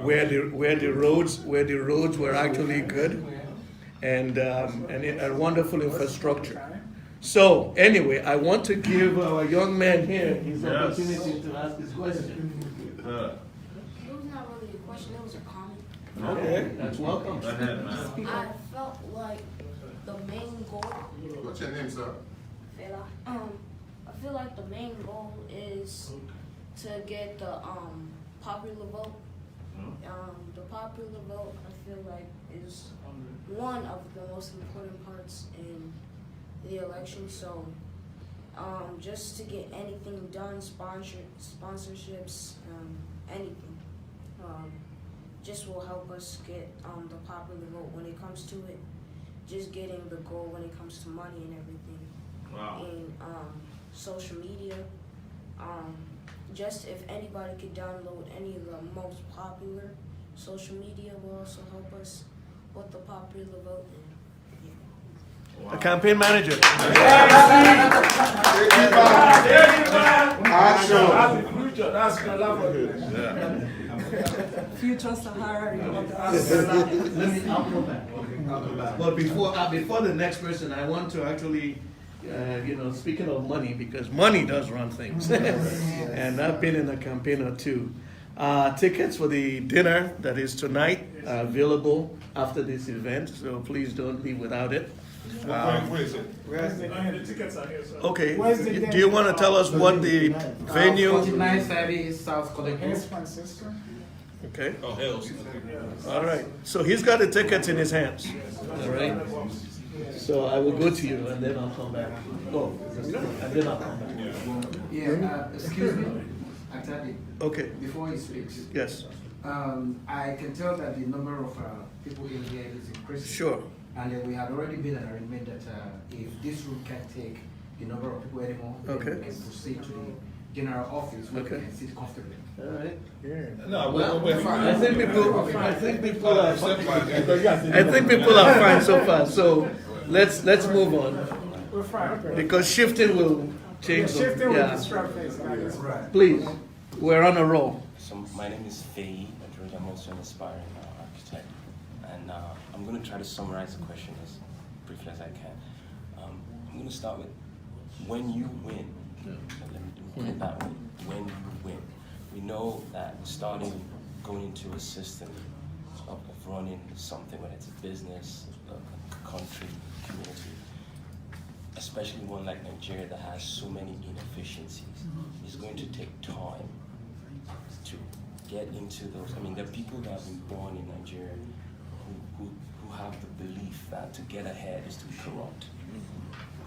Speaker 1: Where the roads were actually good, and a wonderful infrastructure. So anyway, I want to give our young man here his opportunity to ask his question.
Speaker 13: It was not really a question, it was a comment.
Speaker 1: Okay, that's welcome.
Speaker 13: I felt like the main goal.
Speaker 3: What's your name, sir?
Speaker 13: I feel like the main goal is to get the popular vote. The popular vote, I feel like, is one of the most important parts in the election. So just to get anything done, sponsorships, anything, just will help us get the popular vote when it comes to it. Just getting the goal when it comes to money and everything. Wow. And social media. Just if anybody could download any of the most popular social media will also help us with the popular vote.
Speaker 1: Wow. A campaign manager.
Speaker 14: Future Sahara.
Speaker 1: I'll come back. But before the next person, I want to actually, speaking of money, because money does run things, and I've been in a campaign or two. Tickets for the dinner that is tonight are available after this event, so please don't leave without it.
Speaker 12: Where is it?
Speaker 2: The tickets are here, sir.
Speaker 1: Okay, do you want to tell us what the venue?
Speaker 9: 4930 South College.
Speaker 2: Hills Francisco.
Speaker 1: Okay.
Speaker 12: Oh, Hills.
Speaker 1: All right. So he's got the tickets in his hands. All right. So I will go to you and then I'll come back. Oh, and then I'll come back.
Speaker 9: Yeah. Excuse me.
Speaker 1: Okay.
Speaker 9: Before he speaks.
Speaker 1: Yes.
Speaker 9: I can tell that the number of people in here is increasing.
Speaker 1: Sure.
Speaker 9: And we had already made an arrangement that if this room can't take the number of people anymore, then we can proceed to the general office where we can sit comfortably.
Speaker 1: All right. Yeah.
Speaker 12: No,
Speaker 1: I think people are fine so far. So let's move on.
Speaker 2: We're fine.
Speaker 1: Because shifting will change.
Speaker 2: Yeah, shifting will
Speaker 1: yeah.
Speaker 2: disrupt things. That is right.
Speaker 1: Please, we're on a roll.
Speaker 7: So my name is Faye Adroja. I'm also an aspiring architect. And I'm going to try to summarize the question as briefly as I can. I'm going to start with when you win. Let me put it that way. When you win. We know that going into a system of running something, whether it's a business, a country, community, especially one like Nigeria that has so many inefficiencies, is going to take time to get into those. I mean, there are people that have been born in Nigeria who have the belief that to get ahead is to be corrupt.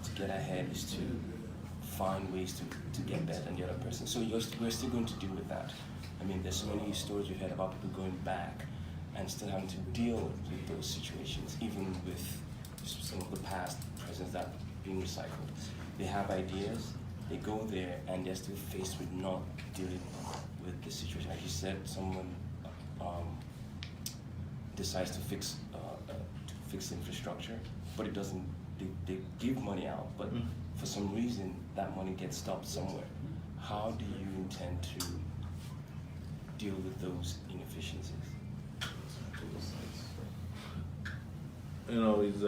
Speaker 7: To get ahead is to find ways to get better than the other person. So we're still going to deal with that. I mean, there's so many stories we've heard about people going back and still having to deal with those situations, even with some of the past presidents that are being recycled. They have ideas, they go there, and they're still faced with not dealing with the situation. Like you said, someone decides to fix infrastructure, but it doesn't. They give money out, but for some reason that money gets stopped somewhere. How do you intend to deal with those inefficiencies?
Speaker 11: You know, it's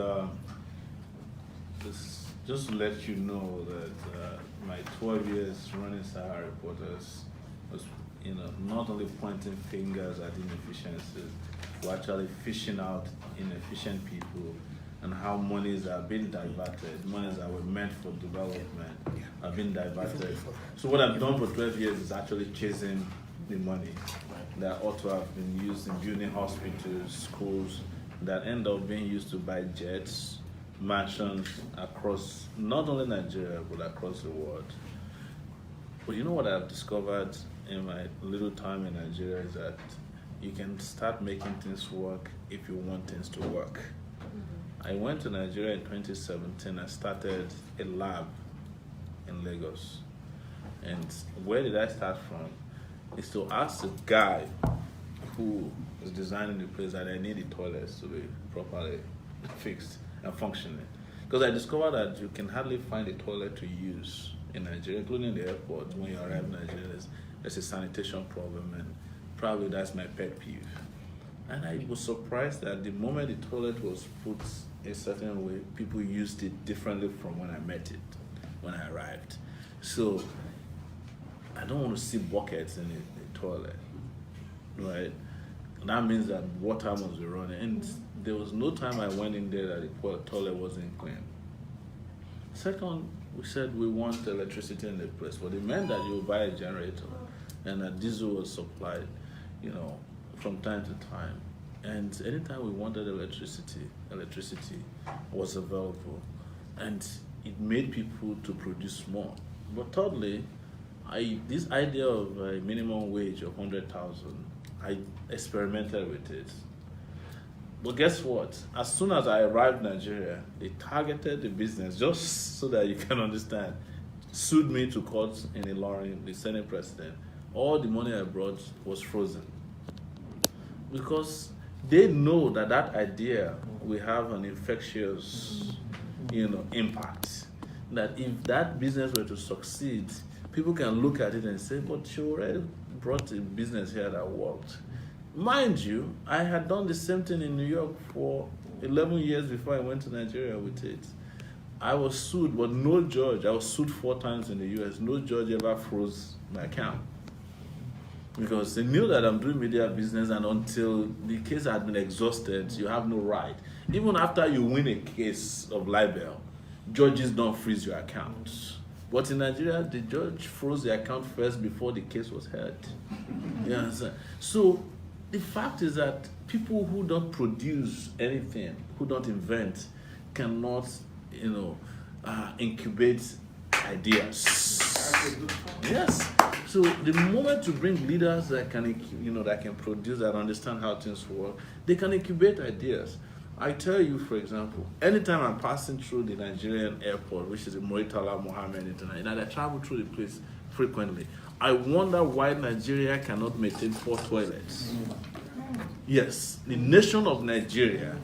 Speaker 11: just to let you know that my 12 years running Sahara Reporters was, not only pointing fingers at inefficiencies, we're actually fishing out inefficient people and how monies are being diverted, monies that were meant for development are being diverted. So what I've done for 12 years is actually chasing the money that ought to have been used in building hospitals, schools, that end up being used to buy jets, mansions across not only Nigeria but across the world. But you know what I've discovered in my little time in Nigeria is that you can start making things work if you want things to work. I went to Nigeria in 2017 and started a lab in Lagos. And where did I start from? Is to ask the guy who is designing the place that I need the toilets to be properly fixed and functioning. Because I discovered that you can hardly find a toilet to use in Nigeria, including the airport. When you arrive in Nigeria, there's a sanitation problem, and probably that's my pet peeve. And I was surprised that the moment the toilet was put a certain way, people used it differently from when I met it, when I arrived. So I don't want to see buckets in the toilet, right? That means that water must be running. And there was no time I went in there that the toilet wasn't clean. Second, we said we want electricity in the place, but it meant that you would buy a generator and that diesel was supplied, from time to time. And anytime we wanted electricity was available. And it made people to produce more. But thirdly, this idea of a minimum wage of 100,000, I experimented with it. But guess what? As soon as I arrived in Nigeria, they targeted the business, just so that you can understand, sued me to court in Ilorin, the Senate president. All the money I brought was frozen. Because they know that idea will have an infectious, impact. That if that business were to succeed, people can look at it and say, but Sowore brought a business here that worked. Mind you, I had done the same thing in New York for 11 years before I went to Nigeria with it. I was sued, but no judge, I was sued 4 times in the US, no judge ever froze my account. Because they knew that I'm doing media business, and until the case had been exhausted, you have no right. Even after you win a case of libel, judges don't freeze your account. But in Nigeria, the judge froze the account first before the case was heard. You understand? So the fact is that people who don't produce anything, who don't invent, cannot, incubate ideas. Yes. So the moment you bring leaders that can, that can produce, that understand how things work, they can incubate ideas. I tell you, for example, anytime I'm passing through the Nigerian airport, which is the Muritala Mohammed International, and I travel through the place frequently, I wonder why Nigeria cannot maintain 4 toilets. Yes, the nation of Nigeria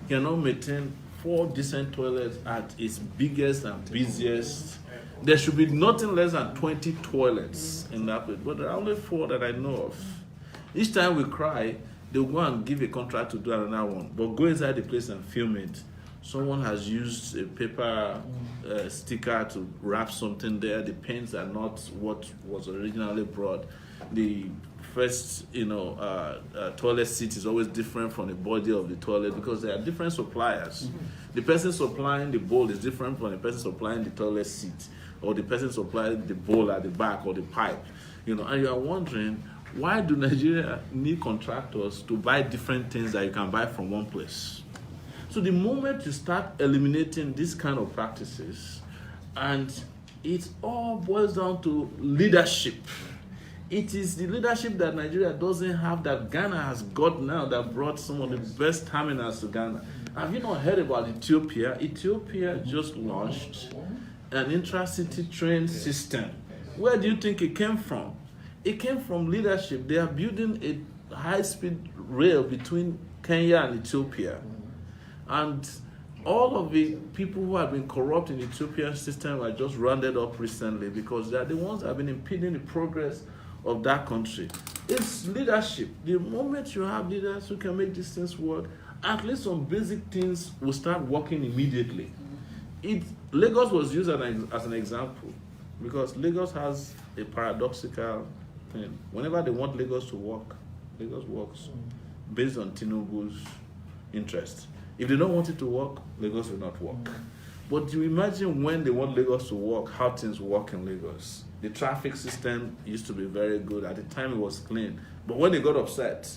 Speaker 11: cannot maintain 4 decent toilets at its biggest and busiest. There should be nothing less than 20 toilets in that place, but there are only 4 that I know of. Each time we cry, they'll go and give a contract to do another one, but go inside the place and film it. Someone has used a paper sticker to wrap something there. The paints are not what was originally brought. The first, toilet seat is always different from the body of the toilet because there are different suppliers. Mm-hmm. The person supplying the bowl is different from the person supplying the toilet seat, or the person supplying the bowl at the back or the pipe. And you are wondering, why do Nigeria need contractors to buy different things that you can buy from one place? So the moment you start eliminating these kind of practices, and it all boils down to leadership. It is the leadership that Nigeria doesn't have that Ghana has got now that brought some of the best terminals to Ghana. Have you not heard about Ethiopia? Ethiopia just launched an intra-city train system. Where do you think it came from? It came from leadership. They are building a high-speed rail between Kenya and Ethiopia. And all of the people who have been corrupt in the Ethiopian system were just rounded up recently because they are the ones that have been impeding the progress of that country. It's leadership. The moment you have leaders who can make these things work, at least some basic things will start working immediately. Lagos was used as an example because Lagos has a paradoxical thing. Whenever they want Lagos to work, Lagos works based on Tinubu's interest. If they don't want it to work, Lagos will not work. But you imagine when they want Lagos to work, how things work in Lagos. The traffic system used to be very good. At the time, it was clean. But when they got upset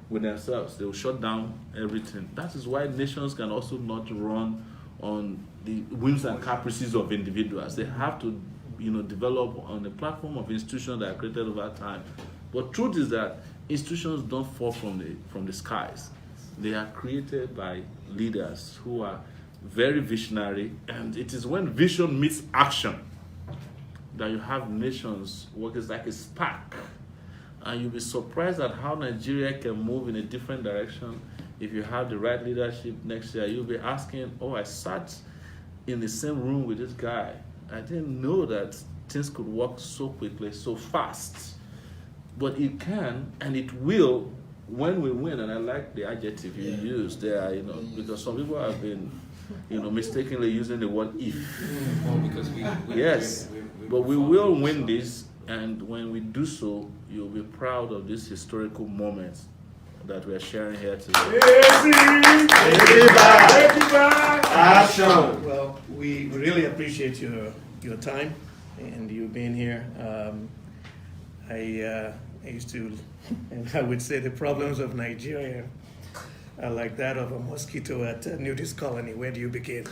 Speaker 11: with themselves, they will shut down everything. That is why nations can also not run on the whims and caprices of individuals. They have to, develop on the platform of institutions that are created over time. But truth is that institutions don't fall from the skies. They are created by leaders who are very visionary, and it is when vision meets action that you have nations work. It's like a spark, and you'll be surprised at how Nigeria can move in a different direction if you have the right leadership next year. You'll be asking, I sat in the same room with this guy. I didn't know that things could work so quickly, so fast. But it can, and it will, when we win. And I like the adjective you used there, because some people have been, mistakenly using the word if.
Speaker 7: Because
Speaker 11: yes, but we will win this, and when we do so, you'll be proud of this historical moment that we're sharing here today.
Speaker 1: Action! Well, we really appreciate your time and you being here. I used to, and I would say the problems of Nigeria are like that of a mosquito at a nudist colony. Where do you begin?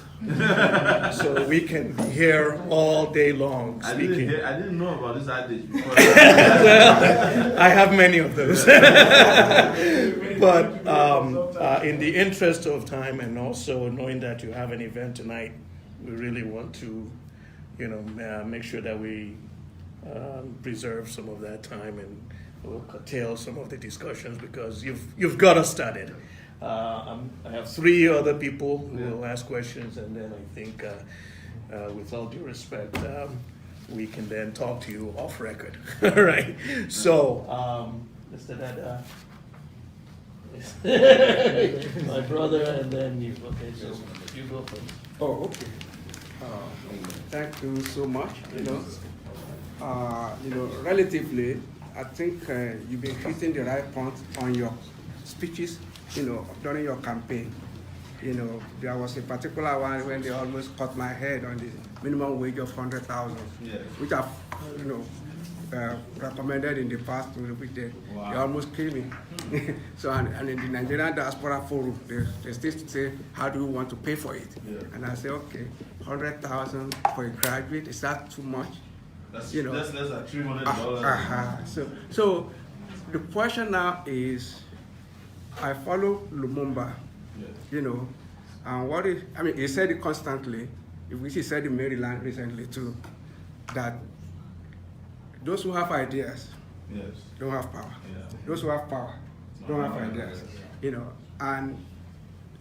Speaker 1: So we can be here all day long speaking.
Speaker 11: I didn't know about this adage before.
Speaker 1: Well, I have many of those. But in the interest of time, and also knowing that you have an event tonight, we really want to, make sure that we preserve some of that time, and we'll curtail some of the discussions because you've got us started. I have 3 other people who will ask questions, and then I think, with all due respect, we can then talk to you off record. All right. So, Mr. Dada, my brother, and then you. Okay, so you go first.
Speaker 14: Oh, okay. Thank you so much. Relatively, I think you've been hitting the right point on your speeches, during your campaign. There was a particular one when they almost cut my head on the minimum wage of 100,000, which I've, recommended in the past, which they almost killed me. So, and in the Nigerian Diaspora Forum, they still say, how do you want to pay for it? And I say, okay, 100,000 for a graduate, is that too much?
Speaker 11: That's less than $300.
Speaker 14: So the question now is, I follow Lumumba, and he said it constantly, which he said in Maryland recently too, that those who have ideas don't have power. Those who have power don't have ideas. And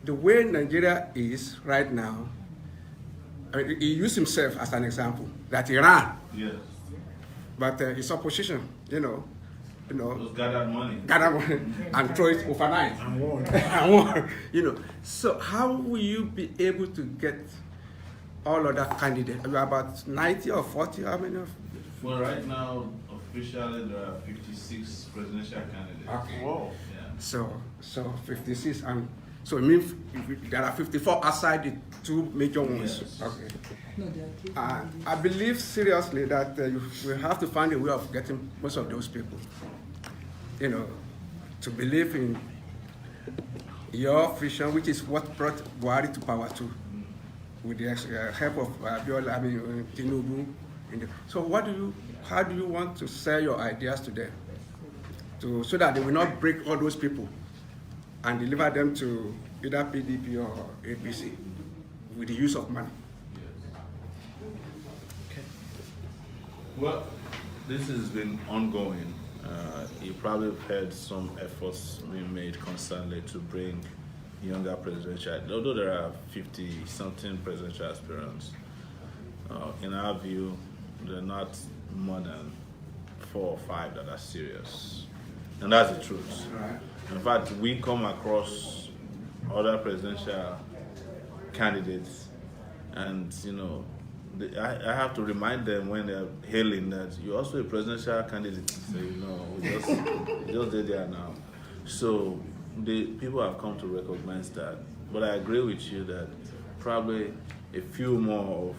Speaker 14: the way Nigeria is right now, I mean, he used himself as an example, that Iran,
Speaker 11: Yes.
Speaker 14: but his opposition,
Speaker 11: Those gathered money.
Speaker 14: and throw it overnight.
Speaker 3: And won.
Speaker 14: And won, So how will you be able to get all other candidates? About 90 or 40, how many of?
Speaker 11: Well, right now, officially, there are 56 presidential candidates.
Speaker 14: Okay.
Speaker 11: Whoa. Yeah.
Speaker 14: So 56, and so it means there are 54 outside the two major ones.
Speaker 11: Yes.
Speaker 14: Okay. I believe seriously that you will have to find a way of getting most of those people, to believe in your vision, which is what brought Buhari to power too, with the help of Abiola, Tinubu. So how do you want to sell your ideas to them, so that they will not break all those people and deliver them to either PDP or APC with the use of money?
Speaker 11: Okay. Well, this has been ongoing. You probably have heard some efforts being made constantly to bring younger presidential, although there are 50-something presidential aspirants. In our view, there are not more than 4 or 5 that are serious. And that's the truth.
Speaker 14: Right.
Speaker 11: In fact, we come across other presidential candidates, and I have to remind them when they're hailing that you're also a presidential candidate. So we just did there now. So the people have come to recognize that. But I agree with you that probably a few more of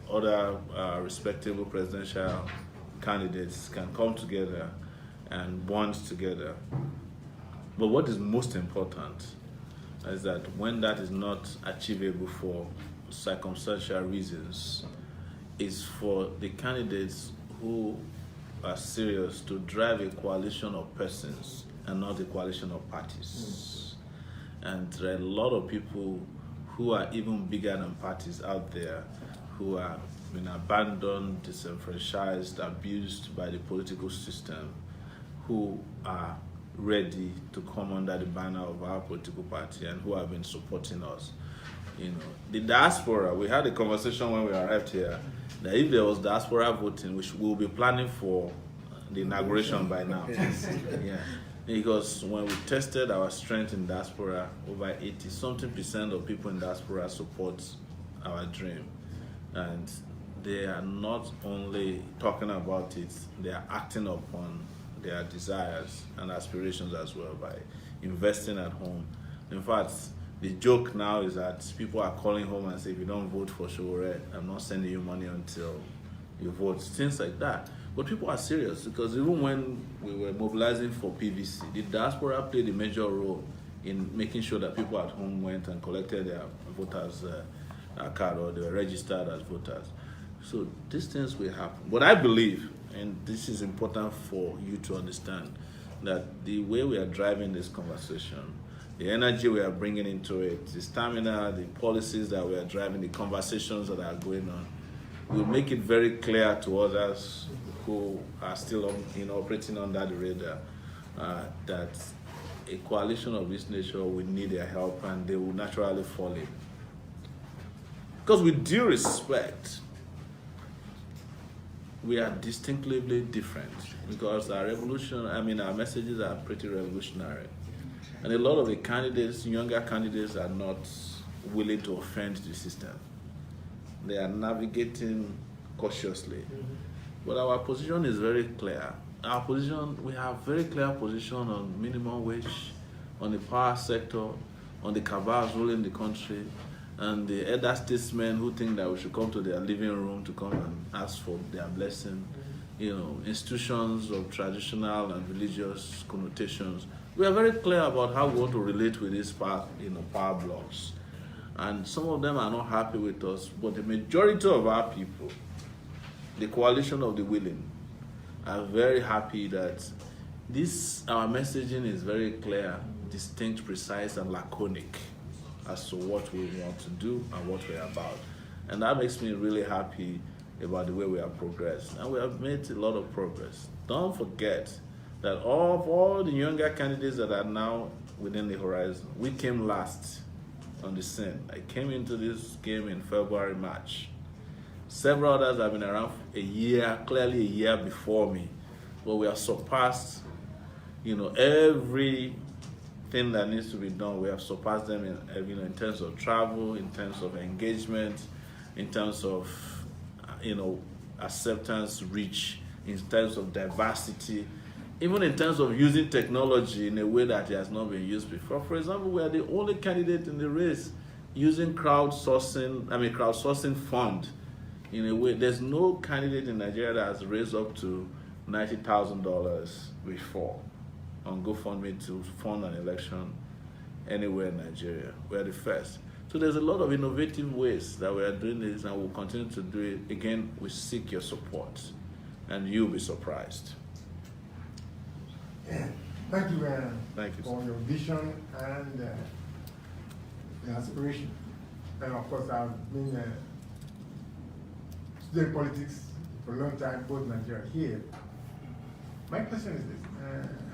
Speaker 11: other respectable presidential candidates can come together and bond together. But what is most important is that when that is not achievable for circumstantial reasons, is for the candidates who are serious to drive a coalition of persons and not a coalition of parties. And there are a lot of people who are even bigger than parties out there who have been abandoned, disenfranchised, abused by the political system, who are ready to come under the banner of our political party and who have been supporting us. The diaspora, we had a conversation when we arrived here that if there was diaspora voting, we'll be planning for the inauguration by now. Yeah. Because when we tested our strength in diaspora, over 80-something% of people in diaspora support our dream. And they are not only talking about it, they are acting upon their desires and aspirations as well by investing at home. In fact, the joke now is that people are calling home and say, if you don't vote for Sowore, I'm not sending you money until you vote, things like that. But people are serious, because even when we were mobilizing for PVC, the diaspora played a major role in making sure that people at home went and collected their voters' card, or they were registered as voters. So these things will happen. But I believe, and this is important for you to understand, that the way we are driving this conversation, the energy we are bringing into it, the stamina, the policies that we are driving, the conversations that are going on, will make it very clear to others who are still operating under the radar that a coalition of this nature will need their help, and they will naturally fall in. Because with due respect, we are distinctively different, because our messages are pretty revolutionary. And a lot of the candidates, younger candidates, are not willing to offend the system. They are navigating cautiously. But our position is very clear. We have very clear position on minimum wage, on the power sector, on the cabals ruling the country, and the elder statesmen who think that we should come to their living room to come and ask for their blessing. Institutions of traditional and religious connotations. We are very clear about how we want to relate with these power blocks. And some of them are not happy with us, but the majority of our people, the coalition of the willing, are very happy that our messaging is very clear, distinct, precise, and laconic as to what we want to do and what we're about. And that makes me really happy about the way we have progressed. And we have made a lot of progress. Don't forget that of all the younger candidates that are now within the horizon. We came last on the scene. I came into this game in February, March. Several others have been around a year, clearly a year before me, but we have surpassed, everything that needs to be done. We have surpassed them in terms of travel, in terms of engagement, in terms of, acceptance, reach, in terms of diversity, even in terms of using technology in a way that it has not been used before. For example, we are the only candidate in the race using crowdsourcing fund in a way. There's no candidate in Nigeria that has raised up to $90,000 before on GoFundMe to fund an election anywhere in Nigeria. We're the first. So there's a lot of innovative ways that we are doing this, and we'll continue to do it. Again, we seek your support, and you'll be surprised.
Speaker 3: Yeah. Thank you,
Speaker 11: Thank you,
Speaker 3: for your vision and your aspiration. And of course, I've been studying politics for a long time, both Nigeria and here. My question is this: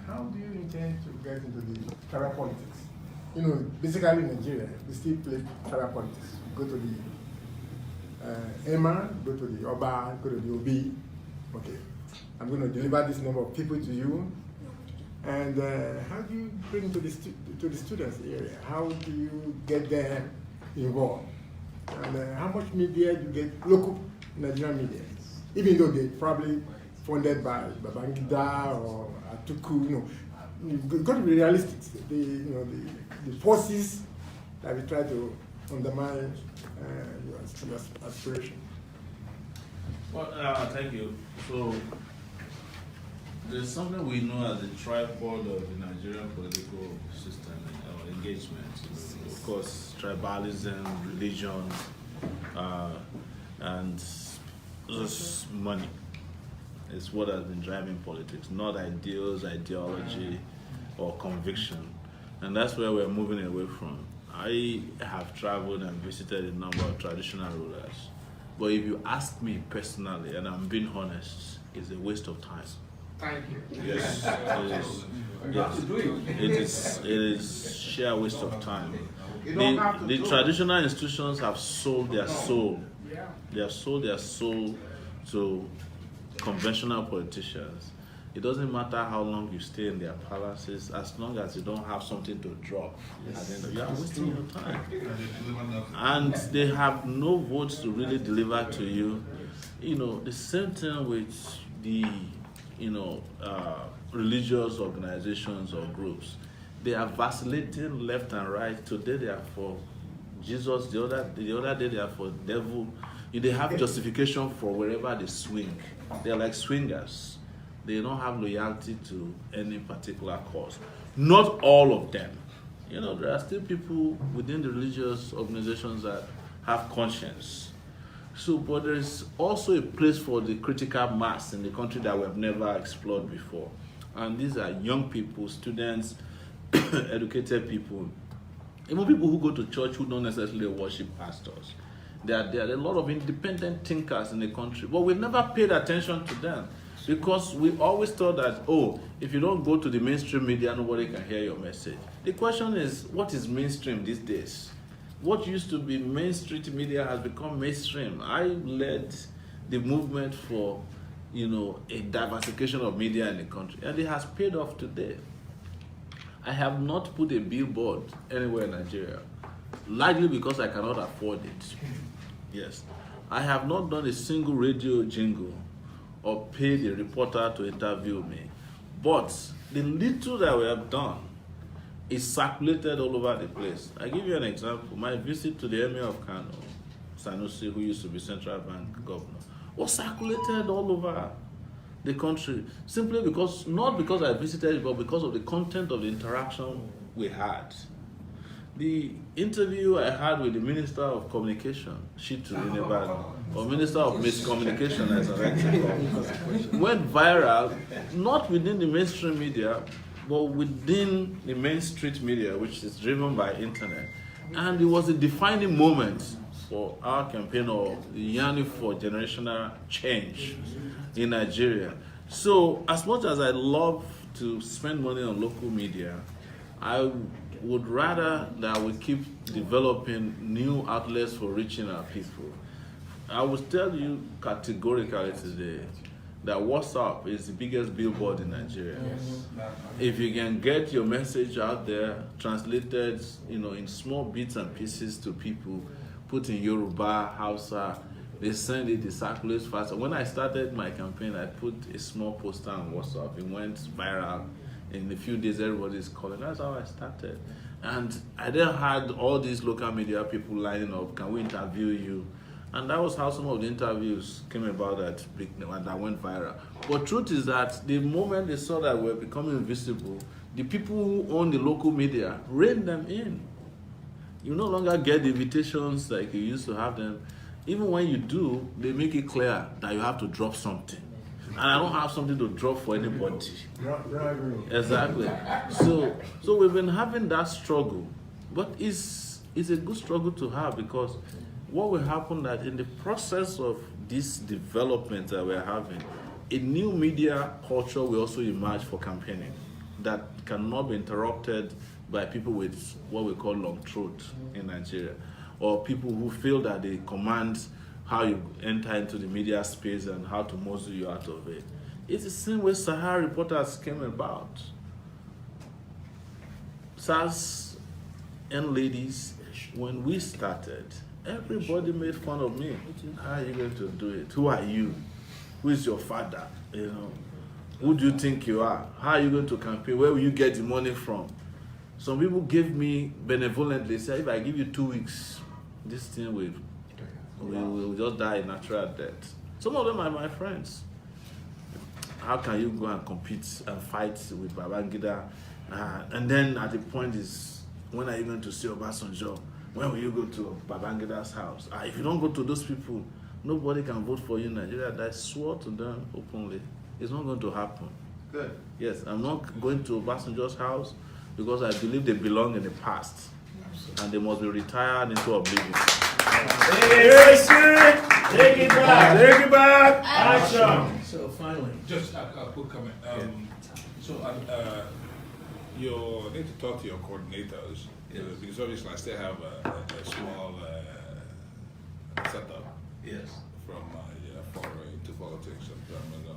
Speaker 3: how do you intend to get into the tribal politics? Basically in Nigeria, we still play tribal politics. Go to the Emma, go to the Oba, go to the Obi. Okay, I'm going to deliver this number of people to you. And how do you bring to the students area? How do you get them involved? And how much media do you get, local Nigerian media? Even though they're probably funded by Babangida or Atuku, you've got to be realistic. The forces that we try to undermine your aspiration.
Speaker 11: Well, thank you. So, there's something we know as the tripod of the Nigerian political system or engagement. Of course, tribalism, religion, and just money is what has been driving politics, not ideals, ideology, or conviction. And that's where we're moving away from. I have traveled and visited a number of traditional rulers. But if you ask me personally, and I'm being honest, it's a waste of time.
Speaker 2: Thank you.
Speaker 11: Yes, it is sheer waste of time. The traditional institutions have sold their soul. They have sold their soul to conventional politicians. It doesn't matter how long you stay in their palaces, as long as you don't have something to drop. At the end of, you are wasting your time. And they have no votes to really deliver to you. The same thing with the religious organizations or groups. They are vacillating left and right. Today they are for Jesus, the other day they are for the devil. They have justification for wherever they swing. They're like swingers. They don't have loyalty to any particular cause. Not all of them. There are still people within the religious organizations that have conscience. So, but there is also a place for the critical mass in the country that we have never explored before. And these are young people, students, educated people, even people who go to church who don't necessarily worship pastors. There are a lot of independent thinkers in the country, but we've never paid attention to them because we always thought that, if you don't go to the mainstream media, nobody can hear your message. The question is, what is mainstream these days? What used to be Main Street media has become mainstream. I led the movement for, a diversification of media in the country, and it has paid off today. I have not put a billboard anywhere in Nigeria, largely because I cannot afford it. Yes. I have not done a single radio jingle or paid a reporter to interview me. But the little that we have done is circulated all over the place. I give you an example. My visit to the Emir of Kano, Sanusi, who used to be central bank governor, was circulated all over the country, simply because, not because I visited, but because of the content of the interaction we had. The interview I had with the Minister of Communication, Shitu in Ibadan, or Minister of Miscommunication, as I like to call it, went viral, not within the mainstream media, but within the main street media, which is driven by internet. And it was a defining moment for our campaign of the yearning for generational change in Nigeria. So as much as I love to spend money on local media, I would rather that we keep developing new outlets for reaching our people. I will tell you categorically today that WhatsApp is the biggest billboard in Nigeria. If you can get your message out there, translated, in small bits and pieces to people, put in Yoruba, Hausa, they send it, it circulates faster. When I started my campaign, I put a small poster on WhatsApp. It went viral. In a few days, everybody's calling. That's how I started. And I then had all these local media people lining up, can we interview you? And that was how some of the interviews came about that went viral. But truth is that the moment they saw that we're becoming visible, the people who own the local media reined them in. You no longer get the invitations like you used to have them. Even when you do, they make it clear that you have to drop something. And I don't have something to drop for anybody. Exactly. So we've been having that struggle. But it's a good struggle to have, because what will happen that in the process of this development that we're having, a new media culture will also emerge for campaigning that cannot be interrupted by people with what we call long throat in Nigeria, or people who feel that they command how you enter into the media space and how to muzzle you out of it. It's the same way Sahara reporters came about. SARS and ladies, when we started, everybody made fun of me. How are you going to do it? Who are you? Who is your father? Who do you think you are? How are you going to campaign? Where will you get the money from? Some people gave me benevolently, say, if I give you 2 weeks, this thing will just die a natural death. Some of them are my friends. How can you go and compete and fight with Babangida? And then at the point is, when are you going to see Obasanjo? When will you go to Babangida's house? If you don't go to those people, nobody can vote for you in Nigeria. I swore to them openly. It's not going to happen.
Speaker 3: Good.
Speaker 11: Yes, I'm not going to Obasanjo's house because I believe they belong in the past. And they must be retired into oblivion.
Speaker 1: Yes, sir. Take it back. Take it back. Action.
Speaker 4: So finally,
Speaker 12: Just a quick comment. You need to talk to your coordinators, because obviously I still have a small setup.
Speaker 11: Yes.
Speaker 12: From my foray into politics some time ago.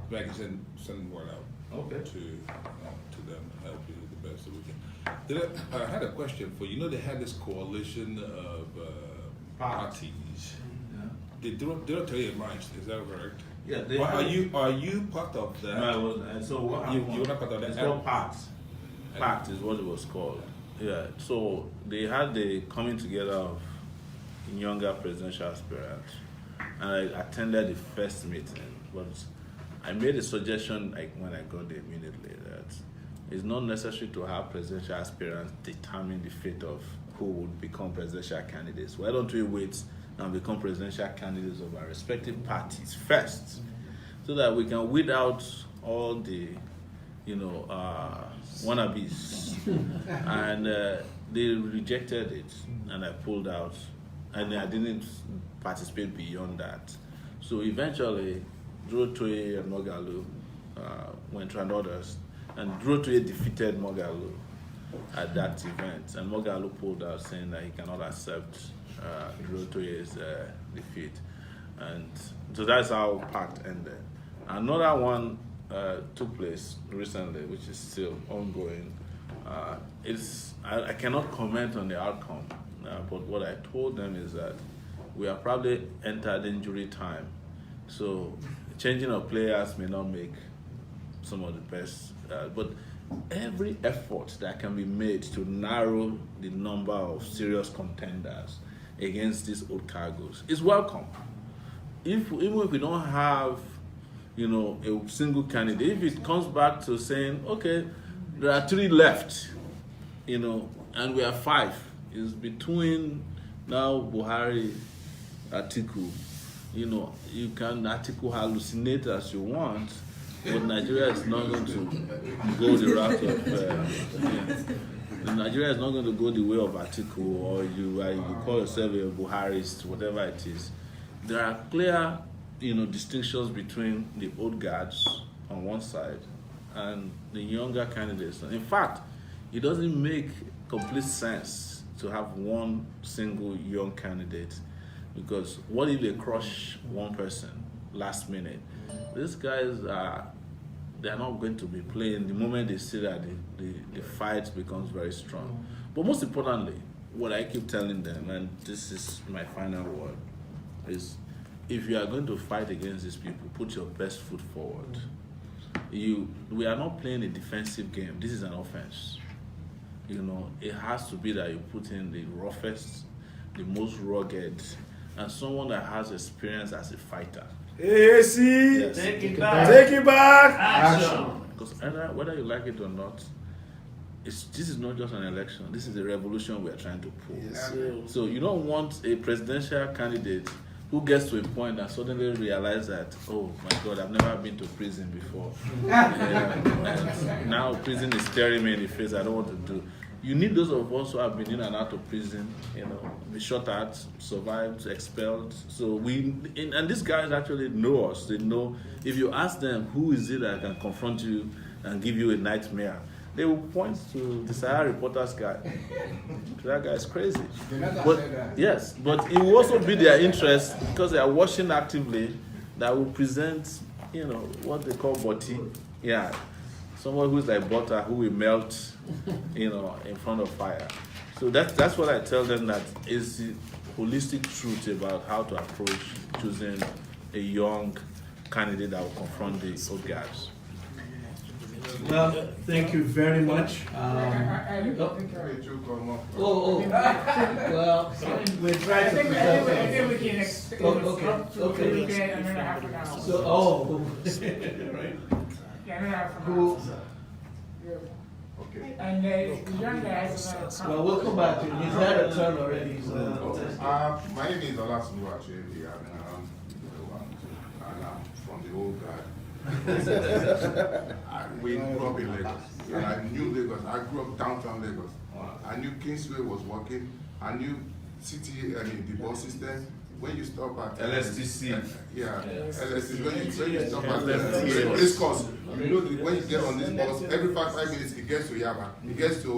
Speaker 12: But I can send word out.
Speaker 11: Okay.
Speaker 12: To them and help you the best that we can. I had a question for you. They had this coalition of parties.
Speaker 11: Yeah.
Speaker 12: They don't tell you much. Is that correct?
Speaker 11: Yeah.
Speaker 12: Are you part of that?
Speaker 11: No, I wasn't. So what happened?
Speaker 12: You're not part of that.
Speaker 11: It's called PACT. PACT is what it was called. Yeah. So they had the coming together of younger presidential aspirants, and I attended the first meeting. But I made a suggestion, like when I got there immediately, that it's not necessary to have presidential aspirants determine the fate of who would become presidential candidates. Why don't we wait and become presidential candidates of our respective parties first, so that we can weed out all the, wannabes. And they rejected it, and I pulled out, and I didn't participate beyond that. So eventually, Durotoye and Mogalu went to others, and Durotoye defeated Mogalu at that event, and Mogalu pulled out, saying that he cannot accept Durotoye's defeat, and so that's how PACT ended. Another one took place recently, which is still ongoing. I cannot comment on the outcome, but what I told them is that we are probably entered injury time, so changing of players may not make some of the best, but every effort that can be made to narrow the number of serious contenders against these old cargoes is welcome. Even if we don't have, a single candidate, if it comes back to saying, okay, there are 3 left, and we are 5, it's between now Buhari, Atiku. You can Atiku hallucinate as you want, but Nigeria is not going to go the route of. Nigeria is not going to go the way of Atiku, or you call yourself a Buharist, whatever it is. There are clear, distinctions between the old guards on one side and the younger candidates. In fact, it doesn't make complete sense to have one single young candidate, because what if they crush one person last minute? These guys they're not going to be playing the moment they see that the fight becomes very strong. But most importantly, what I keep telling them, and this is my final word, is if you are going to fight against these people, put your best foot forward. We are not playing a defensive game. This is an offense. It has to be that you put in the roughest, the most rugged, and someone that has experience as a fighter.
Speaker 1: Yes. Take it back. Action.
Speaker 11: Because whether you like it or not, this is not just an election. This is a revolution we are trying to pull.
Speaker 1: Yes.
Speaker 11: So you don't want a presidential candidate who gets to a point and suddenly realizes that, oh my God, I've never been to prison before. And now prison is staring me in the face. I don't want to do. You need those of us who have been in and out of prison, be shot at, survived, expelled. So and these guys actually know us. They know if you ask them who is it that can confront you and give you a nightmare, they will point to the Sahara Reporters guy. That guy is crazy. But yes, but it will also be their interest, because they are watching actively, that will present, what they call boti. Yeah. Someone who's like butter, who will melt, in front of fire. So that's what I tell them, that is the holistic truth about how to approach choosing a young candidate that will confront the old guys.
Speaker 1: Well, thank you very much. Well, we try to prepare.
Speaker 2: I think we can
Speaker 1: Okay.
Speaker 2: another half an hour.
Speaker 1: So, right.
Speaker 2: Yeah, another half an
Speaker 1: Who?
Speaker 2: hour. Okay. And the young guys.
Speaker 1: Well, we'll come back to you. He's had a turn already.
Speaker 15: My name is YeleSowore actually, and I'm from the old guard. We grew up in Lagos, and I knew Lagos. I grew up downtown Lagos. I knew Kingsway was working. I knew city, the bus system. When you stop at
Speaker 11: LSTC.
Speaker 15: LSTC. When you stop at race course, when you get on this bus, every 5 minutes it gets to Yaba, it gets to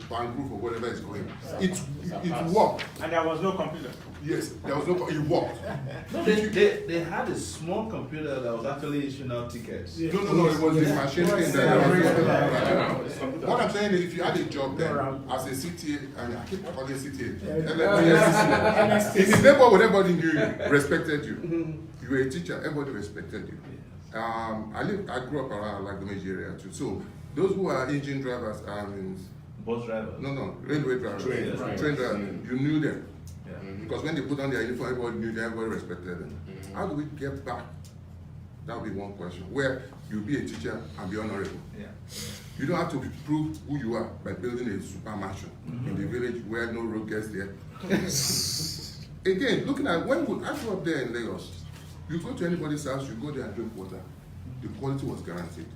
Speaker 15: Bangrove or whatever it's going. It worked.
Speaker 2: And there was no computer.
Speaker 15: Yes, there was no. It worked.
Speaker 11: No, they had a small computer that was actually issuing out tickets.
Speaker 15: No, it was the machine thing what I'm saying is, if you had a job there as a CTA, and I keep calling CTA, in the neighborhood, everybody knew you, respected you. You were a teacher, everybody respected you. I grew up around like the major area too. So those who are engine drivers,
Speaker 11: bus drivers.
Speaker 15: No, railway drivers, train drivers, you knew them. Because when they put on their uniform, everybody knew them, everybody respected them. How do we get back? That would be one question. Where you be a teacher and be honorable. Yeah. You don't have to prove who you are by building a super mansion in the village where no road gets there. Again, looking at when I grew up there in Lagos, you go to anybody's house, you go there and drink water. The quality was guaranteed.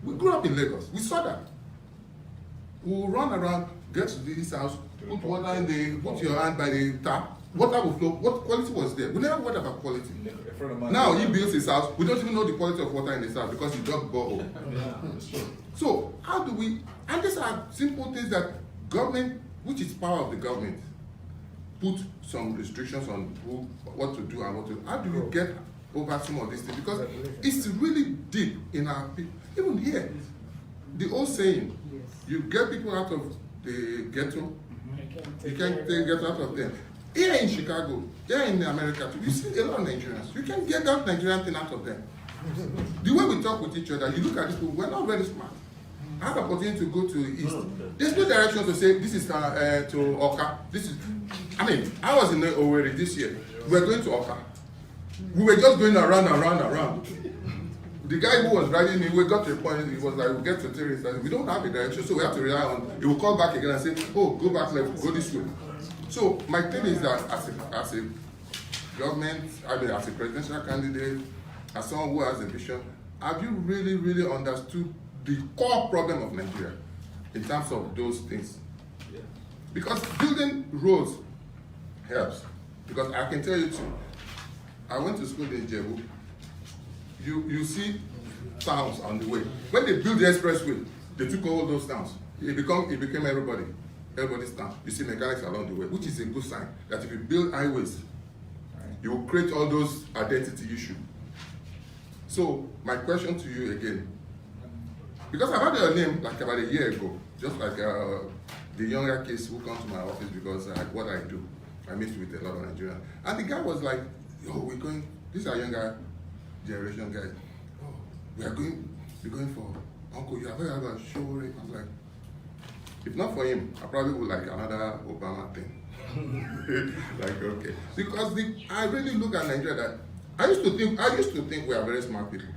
Speaker 15: We grew up in Lagos. We saw that. We'll run around, get to this house, put water in put your hand by the tap, water will flow. What quality was there? We never worried about quality. Now he builds his house, we don't even know the quality of water in his house because he dug borehole. So how do we, and these are simple things that government, which is power of the government, put some restrictions on what to do and what to, how do we get over some of these things? Because it's really deep in our people. Even here, the old saying, you get people out of the ghetto, you can't get out of them. Here in Chicago, here in America too, you see a lot of Nigerians. You can get that Nigerian thing out of them. The way we talk with each other, you look at people, we're not very smart. I have an opportunity to go to the east. There's no direction to say this is to Oka. I was in Sowore this year. We were going to Oka. We were just going around and around and around. The guy who was riding me, we got to a point, he was like, we get to terrace, we don't have a direction, so we have to rely on, he will call back again and say, oh, go back left, go this way. So my thing is that as a government, as a presidential candidate, as someone who has a vision, have you really, really understood the core problem of Nigeria in terms of those things? Yeah. Because building roads helps. Because I can tell you too, I went to school in Jebu. You see towns on the way. When they build the expressway, they took all those towns. It became everybody's town. You see mechanics along the way, which is a good sign that if you build highways, you will create all those identity issues. So my question to you again, because I had your name like about a year ago, just like the younger kids who come to my office because what I do, I meet with a lot of Nigerians, and the guy was like, "Oh, these are younger generation guys. Oh, we're going for Uncle. You have heard about Sowore?" I was like, if not for him, I probably would like another Obama thing. Like, okay, because I really look at Nigeria that I used to think we are very smart people.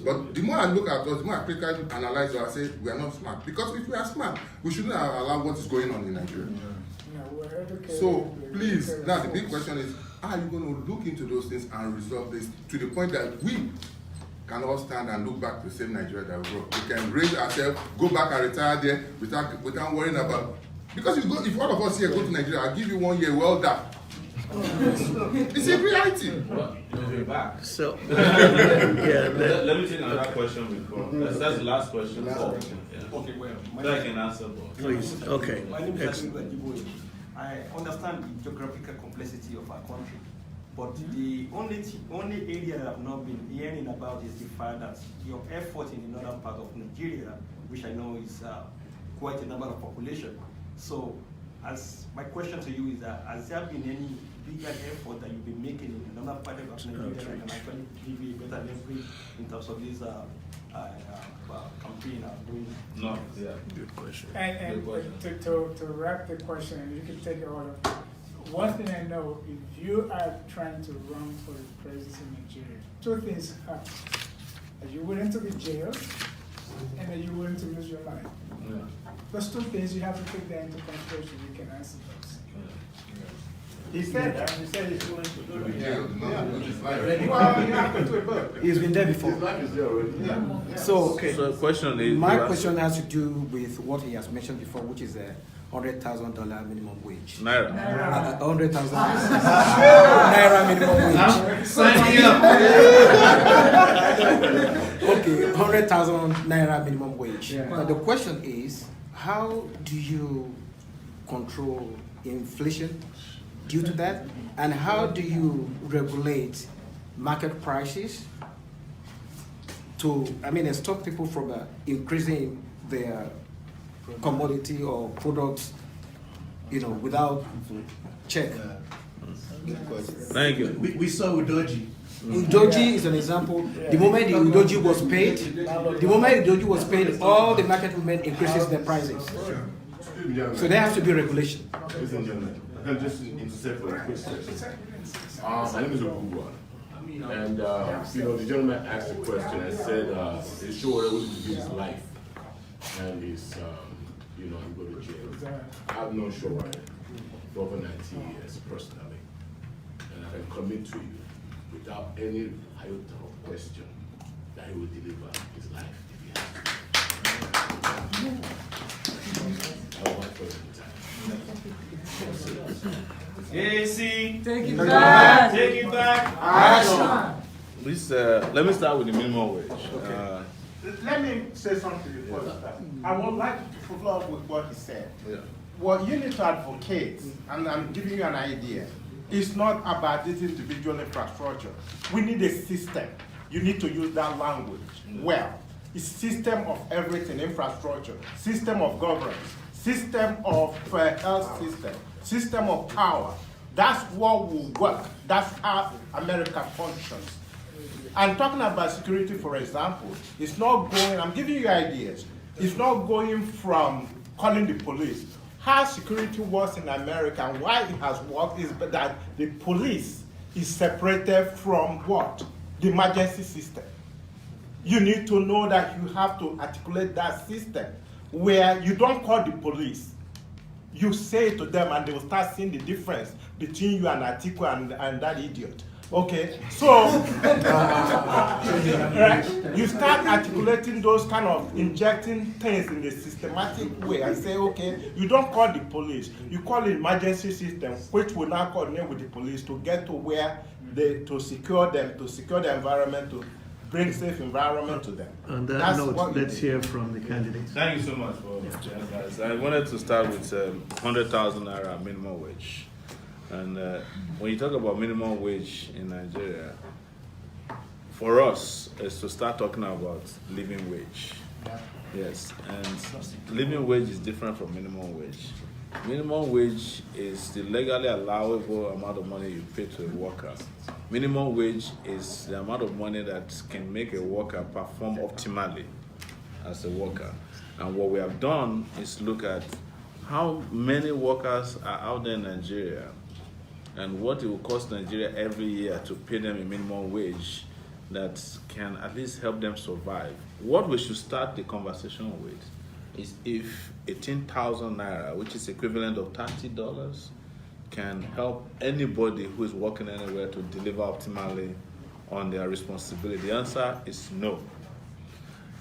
Speaker 15: But the more I look at us, the more I critically analyze us, I say we are not smart. Because if we are smart, we shouldn't have allowed what is going on in Nigeria. So please, now the big question is, are you going to look into those things and resolve this to the point that we can all stand and look back to the same Nigeria that we grew? We can raise ourselves, go back and retire there without worrying about. Because if all of us here go to Nigeria, I'll give you 1 year, well done. It's a reality.
Speaker 11: Well, you'll be back.
Speaker 1: So,
Speaker 11: let me take another question before. That's the last question.
Speaker 16: Okay, well,
Speaker 11: so I can answer both.
Speaker 1: Please, okay.
Speaker 16: My name is Akinwa. I understand the geographical complexity of our country, but the only area that I've not been hearing about is the fact that your effort in the northern part of Nigeria, which I know is quite a number of population. So, as my question to you is that, has there been any bigger effort that you've been making in another part of Nigeria that can actually give you a better leverage in terms of this campaign doing?
Speaker 11: No, yeah. Good question.
Speaker 2: And to wrap the question, and you can take it all of. One thing I know, if you are trying to run for the presidency in Nigeria, two things happen. Are you willing to be jailed? And are you willing to lose your life?
Speaker 11: Yeah.
Speaker 2: Those two things, you have to take that into consideration. You can answer those.
Speaker 3: He said that. He said he's willing to do it.
Speaker 9: He's been there before.
Speaker 3: His life is there already.
Speaker 9: Yeah. So,
Speaker 11: So the question is,
Speaker 9: my question has to do with what he has mentioned before, which is a $100,000 minimum wage.
Speaker 11: Naira.
Speaker 9: 100,000 Naira minimum wage.
Speaker 11: Sign me up.
Speaker 9: Okay, 100,000 Naira minimum wage. Now the question is, how do you control inflation due to that? And how do you regulate market prices to, stop people from increasing their commodity or products, without check?
Speaker 11: Thank you.
Speaker 16: We saw Udoji.
Speaker 9: Udoji is an example. The moment the Udoji was paid, all the market women increases their prices. So there has to be regulation.
Speaker 15: Ladies and gentlemen, I'm just intercept for a quick question. My name is Ogugwa. And the gentleman asked a question and said, is Sowore willing to give his life? And he's, he go to jail. I've known Sowore for over 90 years personally. And I can commit to you, without any iota of question, that he will deliver his life if he has to. I want for him
Speaker 16: AC,
Speaker 11: take
Speaker 16: it back. Take it back.
Speaker 11: Please, let me start with the minimum wage.
Speaker 10: Okay. Let me say something before you start. I would like to follow up with what he said.
Speaker 11: Yeah.
Speaker 10: What you need to advocate, and I'm giving you an idea, it's not about this individual infrastructure. We need a system. You need to use that language well. It's system of everything, infrastructure, system of governance, system of health system, system of power. That's what will work. That's how America functions. And talking about security, for example, it's not going, I'm giving you ideas, it's not going from calling the police. How security works in America and why it has worked is that the police is separated from what? The emergency system. You need to know that you have to articulate that system where you don't call the police. You say it to them and they will start seeing the difference between you and Atiku and that idiot. Okay, so right? You start articulating those kind of injecting things in a systematic way and say, okay, you don't call the police, you call the emergency system, which will now coordinate with the police to get to where to secure them, to secure the environment, bring safe environment to them.
Speaker 1: On that
Speaker 10: That's
Speaker 1: note,
Speaker 10: what you
Speaker 1: let's
Speaker 10: did.
Speaker 1: hear from the candidates.
Speaker 11: Thank you so much for guys. I wanted to start with 100,000 naira minimum wage. And when you talk about minimum wage in Nigeria, for us, is to start talking about living wage.
Speaker 10: Yeah.
Speaker 11: Yes, and living wage is different from minimum wage. Minimum wage is the legally allowable amount of money you pay to a worker. Minimum wage is the amount of money that can make a worker perform optimally as a worker. And what we have done is look at how many workers are out there in Nigeria and what it will cost Nigeria every year to pay them a minimum wage that can at least help them survive. What we should start the conversation with is if 18,000 naira, which is equivalent of $30, can help anybody who is working anywhere to deliver optimally on their responsibility. The answer is no.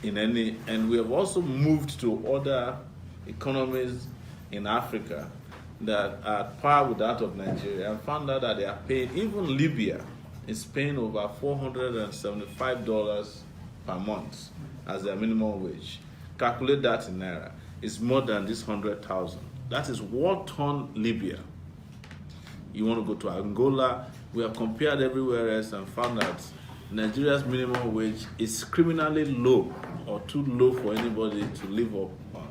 Speaker 11: And we have also moved to other economies in Africa that are at par with that of Nigeria and found out that they are paying, even Libya is paying over $475 per month as their minimum wage. Calculate that in naira. It's more than this 100,000. That is war-torn Libya. You want to go to Angola, we have compared everywhere else and found that Nigeria's minimum wage is criminally low or too low for anybody to live up on.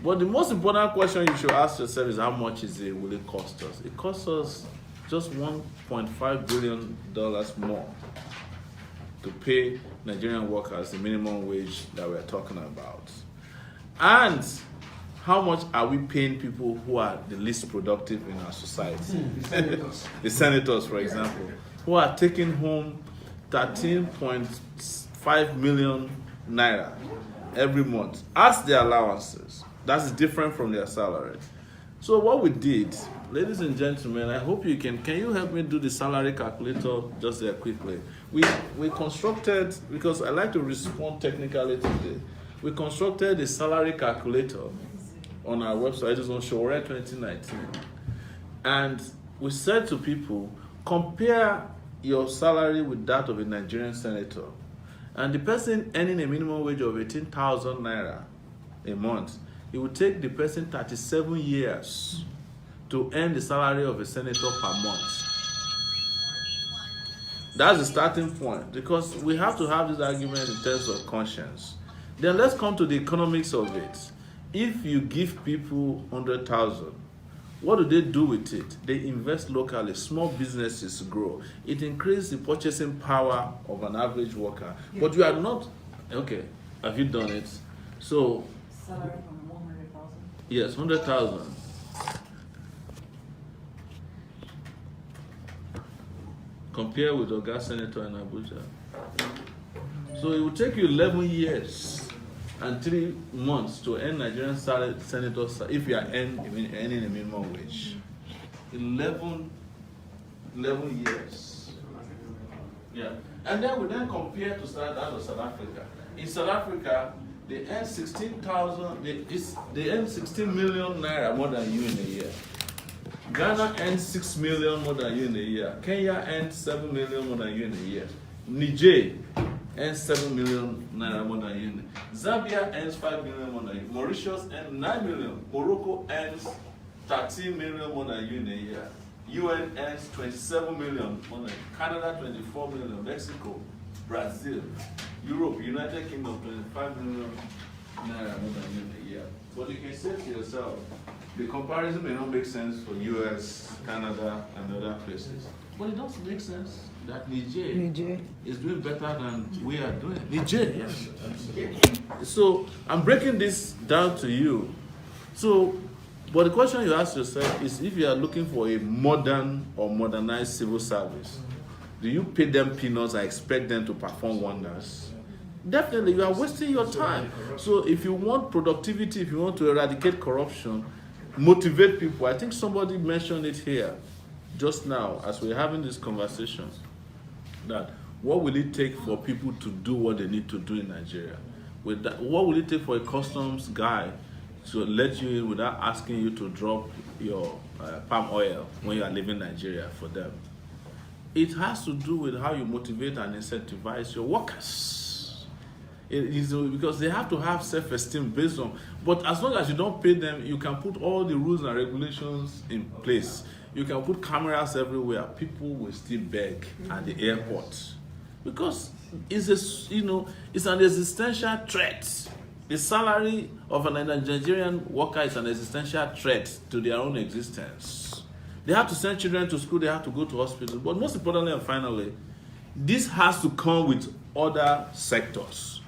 Speaker 11: But the most important question you should ask yourself is how much will it cost us? It costs us just $1.5 billion more to pay Nigerian workers the minimum wage that we're talking about. And how much are we paying people who are the least productive in our society? The senators, for example, who are taking home 13.5 million naira every month as their allowances. That's different from their salary. So what we did, ladies and gentlemen, I hope you can you help me do the salary calculator just there quickly? We constructed, because I like to respond technically today, we constructed a salary calculator on our website. It is on Sowore 2019. And we said to people, compare your salary with that of a Nigerian senator. And the person earning a minimum wage of 18,000 naira a month, it would take the person 37 years to earn the salary of a senator per month. That's the starting point, because we have to have this argument in terms of conscience. Then let's come to the economics of it. If you give people 100,000, what do they do with it? They invest locally. Small businesses grow. It increases the purchasing power of an average worker. But you are not, okay, have you done it? So,
Speaker 17: salary from 100,000?
Speaker 11: yes, 100,000. Compare with Oga Senator in Abuja. So it will take you 11 years and 3 months to earn Nigerian senators if you are earning a minimum wage. 11 years. Yeah. And then we compare to that of South Africa. In South Africa, they earn 16,000, they earn 16 million naira more than you in a year. Ghana earns 6 million more than you in a year. Kenya earns 7 million more than you in a year. Niger earns 7 million naira more than you in a year. Zambia earns 5 million more than you. Mauritius earns 9 million. Morocco earns 13 million more than you in a year. UN earns 27 million more than you. Canada 24 million. Mexico, Brazil, Europe, United Kingdom 25 million naira more than you in a year. But you can say to yourself, the comparison may not make sense for US, Canada, and other places. But it does make sense that Niger is doing better than we are doing. Niger, yes. So I'm breaking this down to you. So, but the question you ask yourself is if you are looking for a modern or modernized civil service, do you pay them peanuts and expect them to perform wonders? Definitely, you are wasting your time. So if you want productivity, if you want to eradicate corruption, motivate people. I think somebody mentioned it here just now as we're having this conversation, that what will it take for people to do what they need to do in Nigeria? With that, what will it take for a customs guy to let you in without asking you to drop your palm oil when you are leaving Nigeria for them? it has to do with how you motivate and incentivize your workers. It is because they have to have self-esteem based on, but as long as you don't pay them, you can put all the rules and regulations in place. You can put cameras everywhere. People will still beg at the airport because it's it's an existential threat. The salary of a Nigerian worker is an existential threat to their own existence. They have to send children to school, they have to go to hospital. But most importantly and finally, this has to come with other sectors.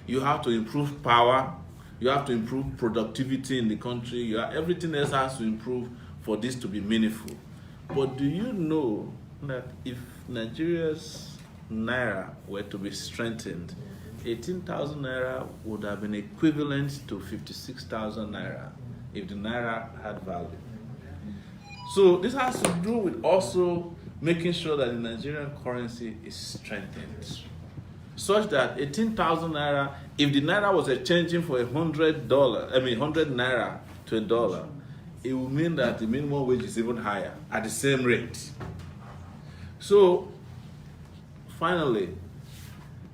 Speaker 11: You have to improve power, you have to improve productivity in the country, everything else has to improve for this to be meaningful. But do you know that if Nigeria's Naira were to be strengthened, 18,000 Naira would have been equivalent to 56,000 Naira if the Naira had value. So this has to do with also making sure that the Nigerian currency is strengthened, such that 18,000 Naira, if the Naira was exchanging for $100 Naira to $1, it would mean that the minimum wage is even higher at the same rate. So finally,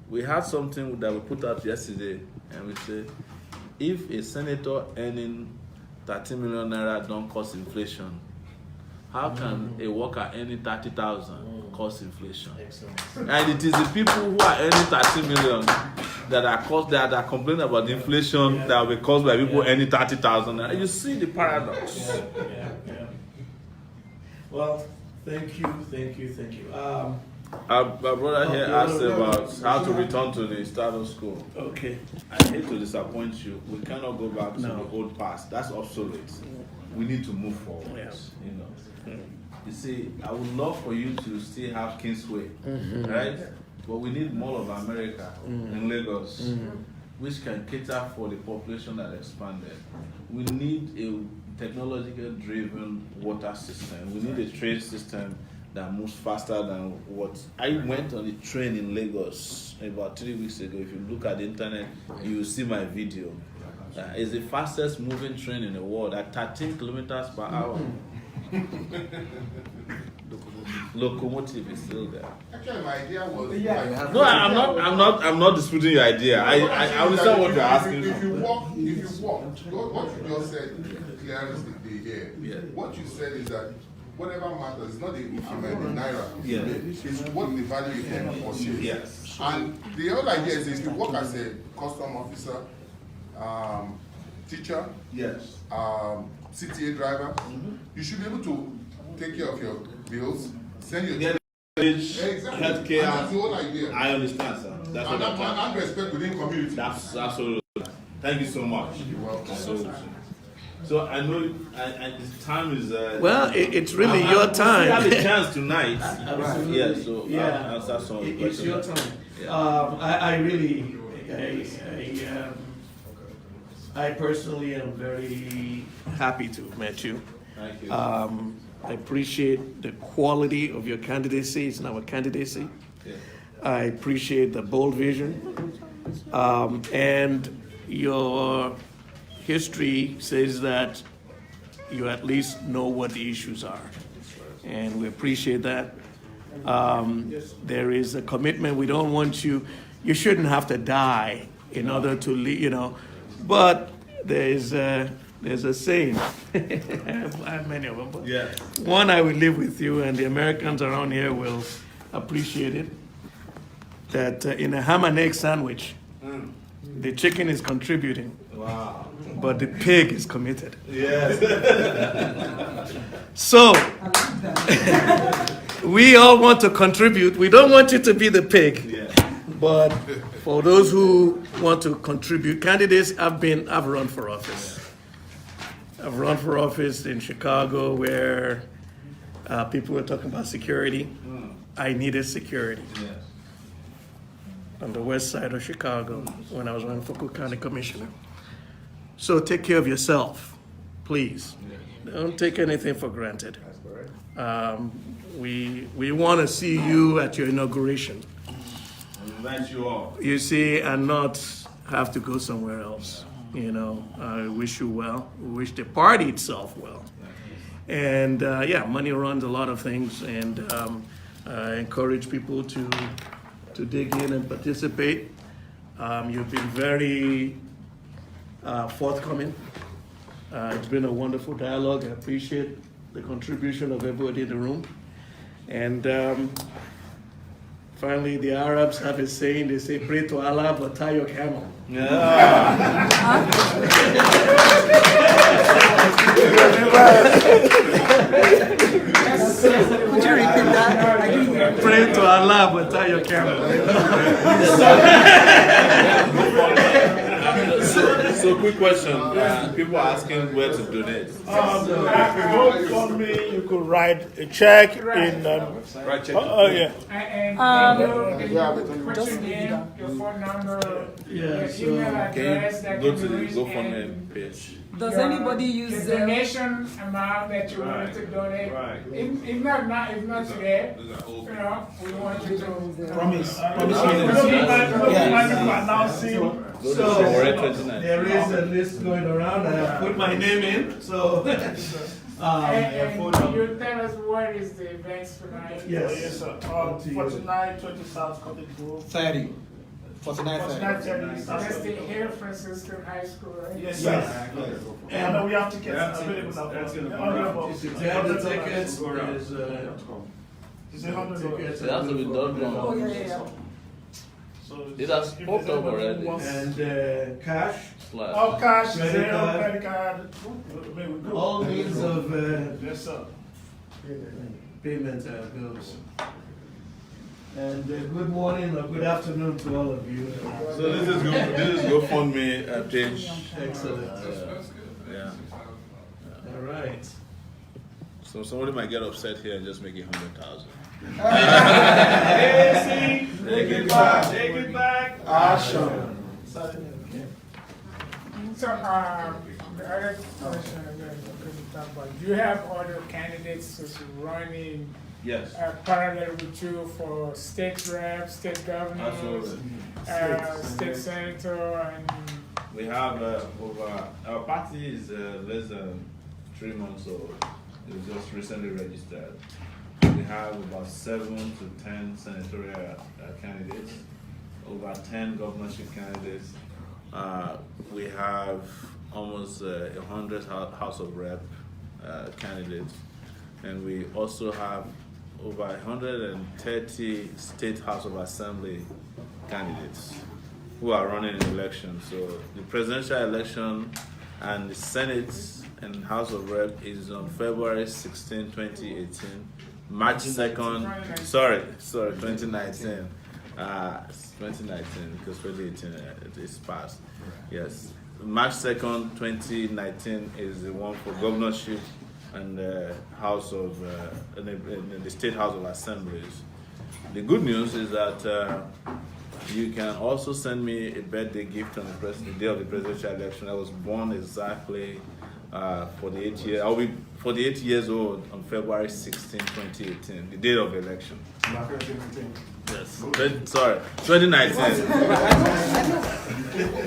Speaker 11: we had something that we put out yesterday, and we said, if a senator earning 30 million Naira don't cause inflation, how can a worker earning 30,000 cause inflation? And it is the people who are earning 30 million that are complaining about the inflation that will be caused by people earning 30,000. You see the paradox.
Speaker 1: Yeah. Well, thank you.
Speaker 11: Our brother here asked about how to return to the status quo.
Speaker 1: Okay.
Speaker 11: I hate to disappoint you. We cannot go back to the old past. That's obsolete. We need to move forward.
Speaker 1: Yes.
Speaker 11: You see, I would love for you to still have Kingsway, right? But we need Mall of America in Lagos, which can cater for the population that expanded. We need a technological-driven water system. We need a train system that moves faster than what I went on the train in Lagos about 3 weeks ago. If you look at the internet, you will see my video. It's the fastest moving train in the world at 13 kilometers per hour. Locomotive is still there.
Speaker 15: Actually, my idea was.
Speaker 11: No, I'm not disputing your idea. I understand what you're asking
Speaker 15: If
Speaker 11: for.
Speaker 15: you walk, what you just said clears the air.
Speaker 11: Yeah.
Speaker 15: What you said is that whatever matters is not the Naira.
Speaker 11: Yeah.
Speaker 15: It's what the value you can purchase.
Speaker 11: Yes.
Speaker 15: And the whole idea is if you work as a custom officer, teacher,
Speaker 11: yes,
Speaker 15: CTA driver, you should be able to take care of your bills, send your
Speaker 11: healthcare.
Speaker 15: That's the whole idea.
Speaker 11: I understand, sir. That's what I'm trying.
Speaker 15: And respect within community.
Speaker 11: That's absolutely. Thank you so much.
Speaker 15: You're welcome.
Speaker 11: Absolutely. So I know, and the time is.
Speaker 1: Well, it's really your time.
Speaker 11: We have a chance tonight.
Speaker 1: Absolutely.
Speaker 11: Yeah. So
Speaker 1: yeah.
Speaker 11: I'll answer some of the
Speaker 1: It's
Speaker 11: questions.
Speaker 1: your time.
Speaker 11: Yeah.
Speaker 1: I personally am very happy to have met you.
Speaker 11: Thank you.
Speaker 1: I appreciate the quality of your candidacy. It's now a candidacy.
Speaker 11: Yeah.
Speaker 1: I appreciate the bold vision. And your history says that you at least know what the issues are. And we appreciate that. There is a commitment. We don't want you shouldn't have to die in order to leave, But there's a saying, I have many of them, but one I will live with you, and the Americans around here will appreciate it, that in a ham and egg sandwich, the chicken is contributing, but the pig is committed.
Speaker 11: Yes.
Speaker 1: So, we all want to contribute. We don't want you to be the pig. But for those who want to contribute, candidates, I've run for office. I've run for office in Chicago where people were talking about security. I needed security. On the west side of Chicago when I was running for Cook County Commissioner. So take care of yourself, please. Don't take anything for granted. We want to see you at your inauguration.
Speaker 11: Invite you all.
Speaker 1: You see, and not have to go somewhere else. I wish you well. We wish the party itself well. And money runs a lot of things. And I encourage people to dig in and participate. You've been very forthcoming. It's been a wonderful dialogue. I appreciate the contribution of everybody in the room. And finally, the Arabs have a saying, they say, pray to Allah, but tie your camel.
Speaker 14: Could you repeat that?
Speaker 1: Pray to Allah, but tie your camel.
Speaker 11: So quick question, people are asking where to donate.
Speaker 18: GoFundMe, you could write a check in.
Speaker 11: Write check.
Speaker 18: Yeah.
Speaker 2: And put your name, your phone number, your email address that
Speaker 11: Go
Speaker 2: can
Speaker 11: to
Speaker 2: be
Speaker 11: the
Speaker 2: reached,
Speaker 11: GoFundMe
Speaker 2: and
Speaker 11: page.
Speaker 17: Does
Speaker 2: your-
Speaker 17: anybody use
Speaker 2: the donation amount that you want to donate? If not today, you know, we want you to
Speaker 9: Promise.
Speaker 1: So there is a list going around. I have put my name in. So
Speaker 2: and you tell us what is the events tonight?
Speaker 18: Yes, sir. 49, 20 South Cottage Grove.
Speaker 9: 30. 49, 30.
Speaker 2: That's the Hill Franciscan High School, right?
Speaker 18: Yes, sir. And we have tickets available now.
Speaker 1: If you have the tickets,
Speaker 18: It's $100.
Speaker 11: It has to be done
Speaker 17: Oh, yeah.
Speaker 11: It has popped up already.
Speaker 1: And cash.
Speaker 18: Oh, cash,
Speaker 1: Credit
Speaker 18: zero,
Speaker 1: card.
Speaker 18: credit card.
Speaker 1: All means of
Speaker 18: Yes, sir.
Speaker 1: payment bills. And good morning or good afternoon to all of you.
Speaker 11: So this is GoFundMe page.
Speaker 1: Excellent.
Speaker 11: Yeah.
Speaker 1: All right.
Speaker 11: So somebody might get upset here and just make it 100,000.
Speaker 18: Take it back. Take it back.
Speaker 2: So, the other question I'm going to talk about, do you have other candidates who's running
Speaker 11: Yes.
Speaker 2: parallel with you for state reps, state governors, state senator, and
Speaker 11: We have our party is less than 3 months old. It was just recently registered. We have about 7 to 10 senatorial candidates, over 10 governorship candidates. We have almost 100 House of Rep candidates, and we also have over 130 State House of Assembly candidates who are running in elections. So the presidential election and the Senate and House of Rep is on February 16, 2018. March 2nd, 2019. 2019, because 2018 is past. Yes. March 2nd, 2019 is the one for governorship and the House of the State House of Assemblies. The good news is that you can also send me a birthday gift on the day of the presidential election. I was born exactly 48 years. I'll be 48 years old on February 16, 2018, the date of the election. Yes. 2019.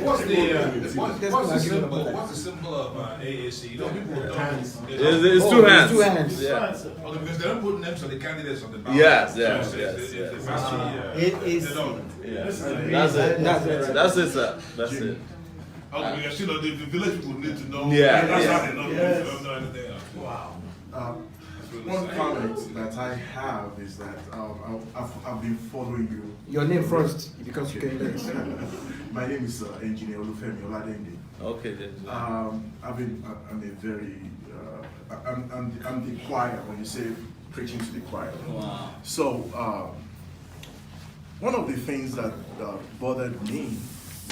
Speaker 12: What's the symbol of AAC? You know, people don't.
Speaker 11: It's two hands.
Speaker 9: Two hands.
Speaker 11: Yeah.
Speaker 12: Because they don't put names of the candidates on the ballot.
Speaker 11: Yes. That's it, sir. That's it.
Speaker 12: Okay, because you know the village people need to know.
Speaker 11: Yeah.
Speaker 12: That's how they know. They don't know anything else.
Speaker 19: Wow. One comment that I have is that I've been following you.
Speaker 9: Your name first, because you can list.
Speaker 19: My name is Engineer Olufemi Oladende.
Speaker 11: Okay.
Speaker 19: I'm a very, I'm the choir when you say preaching to the choir.
Speaker 11: Wow.
Speaker 19: So, one of the things that bothered me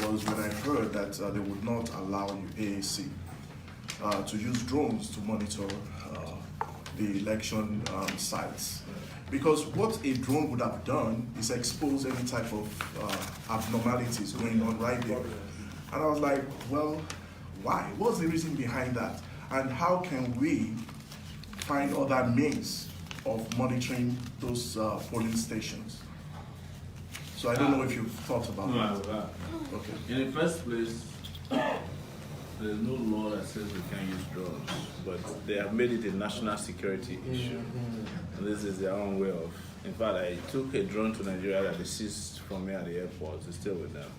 Speaker 19: was when I heard that they would not allow you, AAC, to use drones to monitor the election sites. Because what a drone would have done is expose any type of abnormalities going on right there. And I was like, well, why? What's the reason behind that? And how can we find other means of monitoring those polling stations? So I don't know if you've thought about that.
Speaker 11: Okay. In the first place, there's no law that says we can't use drones, but they have made it a national security issue. And this is their own way of. In fact, I took a drone to Nigeria that they seized from me at the airport. It's still with them.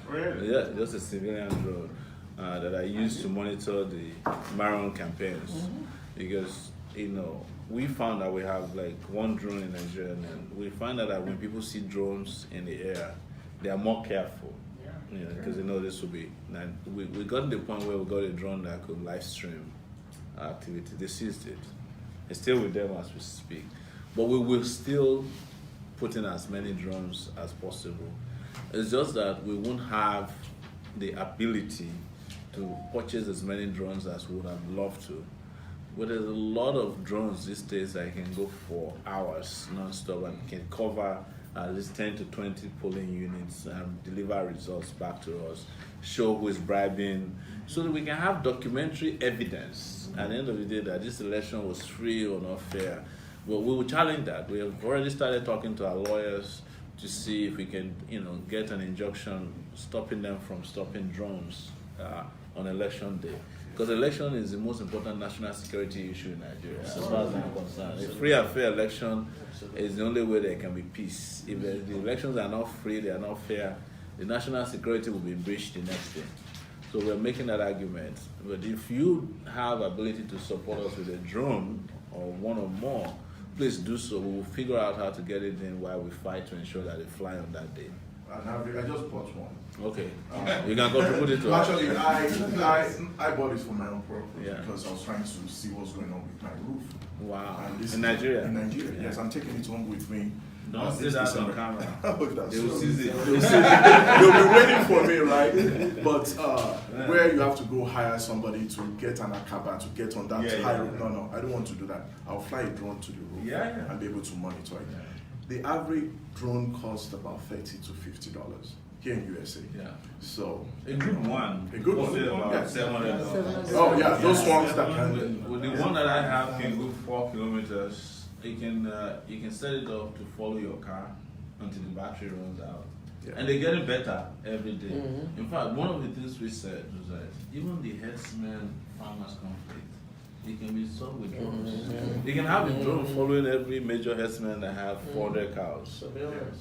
Speaker 15: Really?
Speaker 11: Yeah, just a civilian drone that I used to monitor the marathon campaigns. Because, we found that we have like one drone in Nigeria, and we find out that when people see drones in the air, they are more careful. Because they know this will be. And we got to the point where we got a drone that could live stream our activity. They seized it. It's still with them as we speak. But we will still put in as many drones as possible. It's just that we won't have the ability to purchase as many drones as we would have loved to. But there's a lot of drones these days that can go for hours non-stop and can cover at least 10 to 20 polling units and deliver results back to us, show who is bribing, so that we can have documentary evidence at the end of the day that this election was free or not fair. Well, we will challenge that. We have already started talking to our lawyers to see if we can, get an injunction stopping them from stopping drones on election day. Because election is the most important national security issue in Nigeria, as far as I'm concerned. A free and fair election is the only way there can be peace. If the elections are not free, they are not fair, the national security will be breached the next day. So we're making that argument. But if you have ability to support us with a drone or one or more, please do so. We will figure out how to get it in while we fight to ensure that they fly on that day.
Speaker 19: I just bought one.
Speaker 11: Okay. You can contribute it to us.
Speaker 19: Actually, I bought it for my own purpose because I was trying to see what's going on with my roof.
Speaker 11: Wow.
Speaker 19: And this
Speaker 11: In Nigeria?
Speaker 19: In Nigeria, yes. I'm taking it home with me.
Speaker 11: Don't say that on camera. They will seize it.
Speaker 19: They'll be waiting for me, right? But where you have to go hire somebody to get an akaba, to get on that high roof. No, I don't want to do that. I'll fly a drone to the roof and be able to monitor it. The average drone costs about $30 to $50 here in USA.
Speaker 11: Yeah.
Speaker 19: So
Speaker 11: a good one.
Speaker 19: A good one.
Speaker 11: About $700.
Speaker 19: Oh yeah, those ones that can.
Speaker 11: With the one that I have can go 4 kilometers. You can set it up to follow your car until the battery runs out. Yeah. And they're getting better every day. In fact, one of the things we said was that even the herdsmen farmers conflict, it can be solved with drones. You can have a drone following every major herdsman that have 400 cows.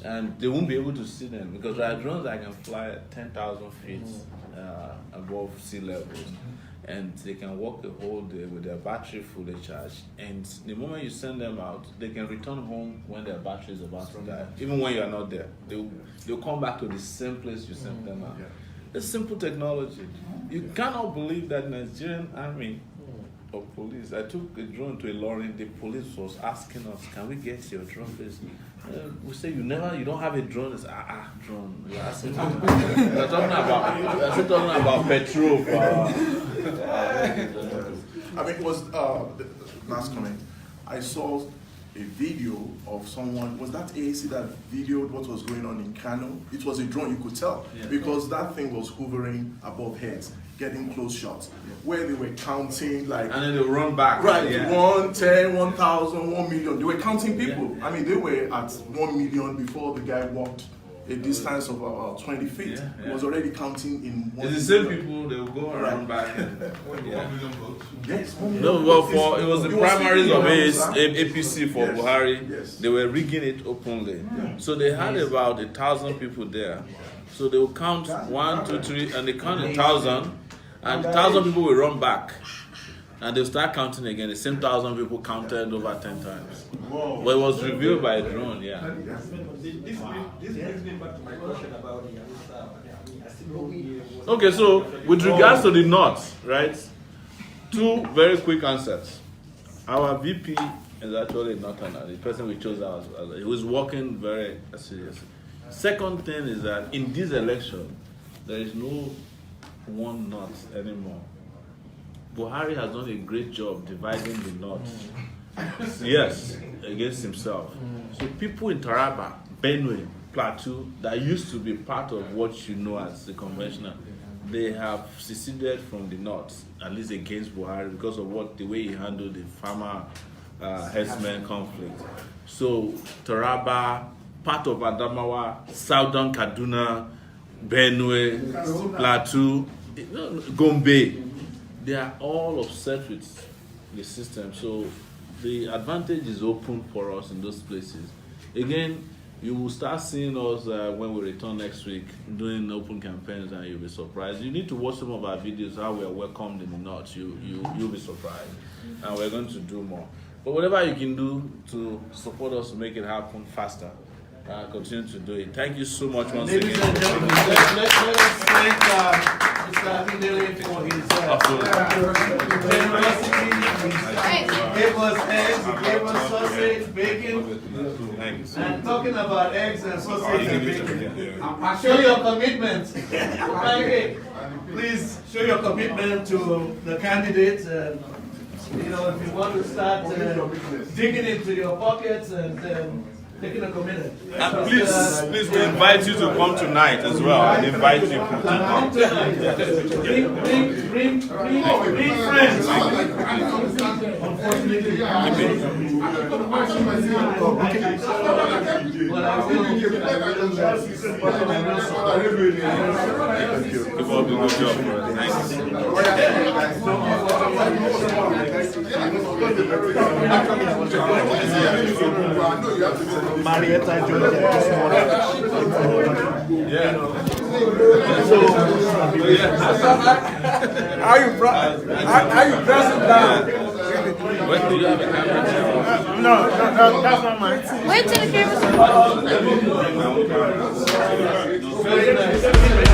Speaker 11: And they won't be able to see them because there are drones that can fly at 10,000 feet above sea level. And they can walk the whole day with their battery fully charged. And the moment you send them out, they can return home when their battery is about to die. Even when you are not there, they'll come back to the same place you sent them out. It's simple technology. You cannot believe that Nigerian army or police. I took a drone to a lorry. The police was asking us, "Can we get your drone, please?" We say, "You don't have a drone." It's drone. We're asking. We're talking about petrol.
Speaker 19: I mean, it was the last comment. I saw a video of someone. Was that AAC that videoed what was going on in Kano? It was a drone. You could tell because that thing was hovering above heads, getting close shots, where they were counting like.
Speaker 11: And then they run back.
Speaker 19: Right, 1, 10, 1,000, 1 million. They were counting people. I mean, they were at 1 million before the guy walked a distance of about 20 feet. He was already counting in 1
Speaker 11: It's the same people, they will go and run back. And,
Speaker 19: 1 million votes. Yes, 1 million
Speaker 11: No, well,
Speaker 19: votes.
Speaker 11: it was the primaries of APC for Buhari.
Speaker 19: Yes.
Speaker 11: They were rigging it openly. So they had about 1,000 people there. So they will count 1, 2, 3, and they count 1,000, and 1,000 people will run back. And they'll start counting again. The same 1,000 people counted over 10 times. Whoa. But it was reviewed by a drone,
Speaker 16: This brings me back to my question about the
Speaker 11: Okay, so with regards to the North, right? 2 very quick answers. Our VP is actually a Northerner, the person we chose out. He was working very seriously. Second thing is that in this election, there is no one North anymore. Buhari has done a great job dividing the North. Yes, against himself. So people in Taraba, Benue, Plateau, that used to be part of what you know as the conventional, they have seceded from the North, at least against Buhari, because of the way he handled the farmer herdsmen conflict. So Taraba, part of Adamawa, Southern Kaduna, Benue, Plateau, Gombe, they are all upset with the system. So the advantage is open for us in those places. Again, you will start seeing us when we return next week doing open campaigns, and you'll be surprised. You need to watch some of our videos, how we are welcomed in the North. You'll be surprised. And we're going to do more. But whatever you can do to support us to make it happen faster, continue to do it. Thank you so much once again.
Speaker 1: Ladies and gentlemen, let us thank Mr. Akindele for his generosity. He gave us eggs, he gave us sausage, bacon. And talking about eggs and sausage and bacon, show your commitment. Please show your commitment to the candidate. You know, if you want to start digging into your pockets and taking a commitment.
Speaker 11: And please, we invite you to come tonight as well. I invite you to come.
Speaker 1: Bring friends. Unfortunately,
Speaker 11: Keep up the good job, bro.
Speaker 3: Thanks.
Speaker 1: Marietta, Georgia.
Speaker 14: How you dressing down?
Speaker 11: What do you have a camera?
Speaker 18: No, that's not mine.
Speaker 5: Wait till the camera's
Speaker 1: Very nice.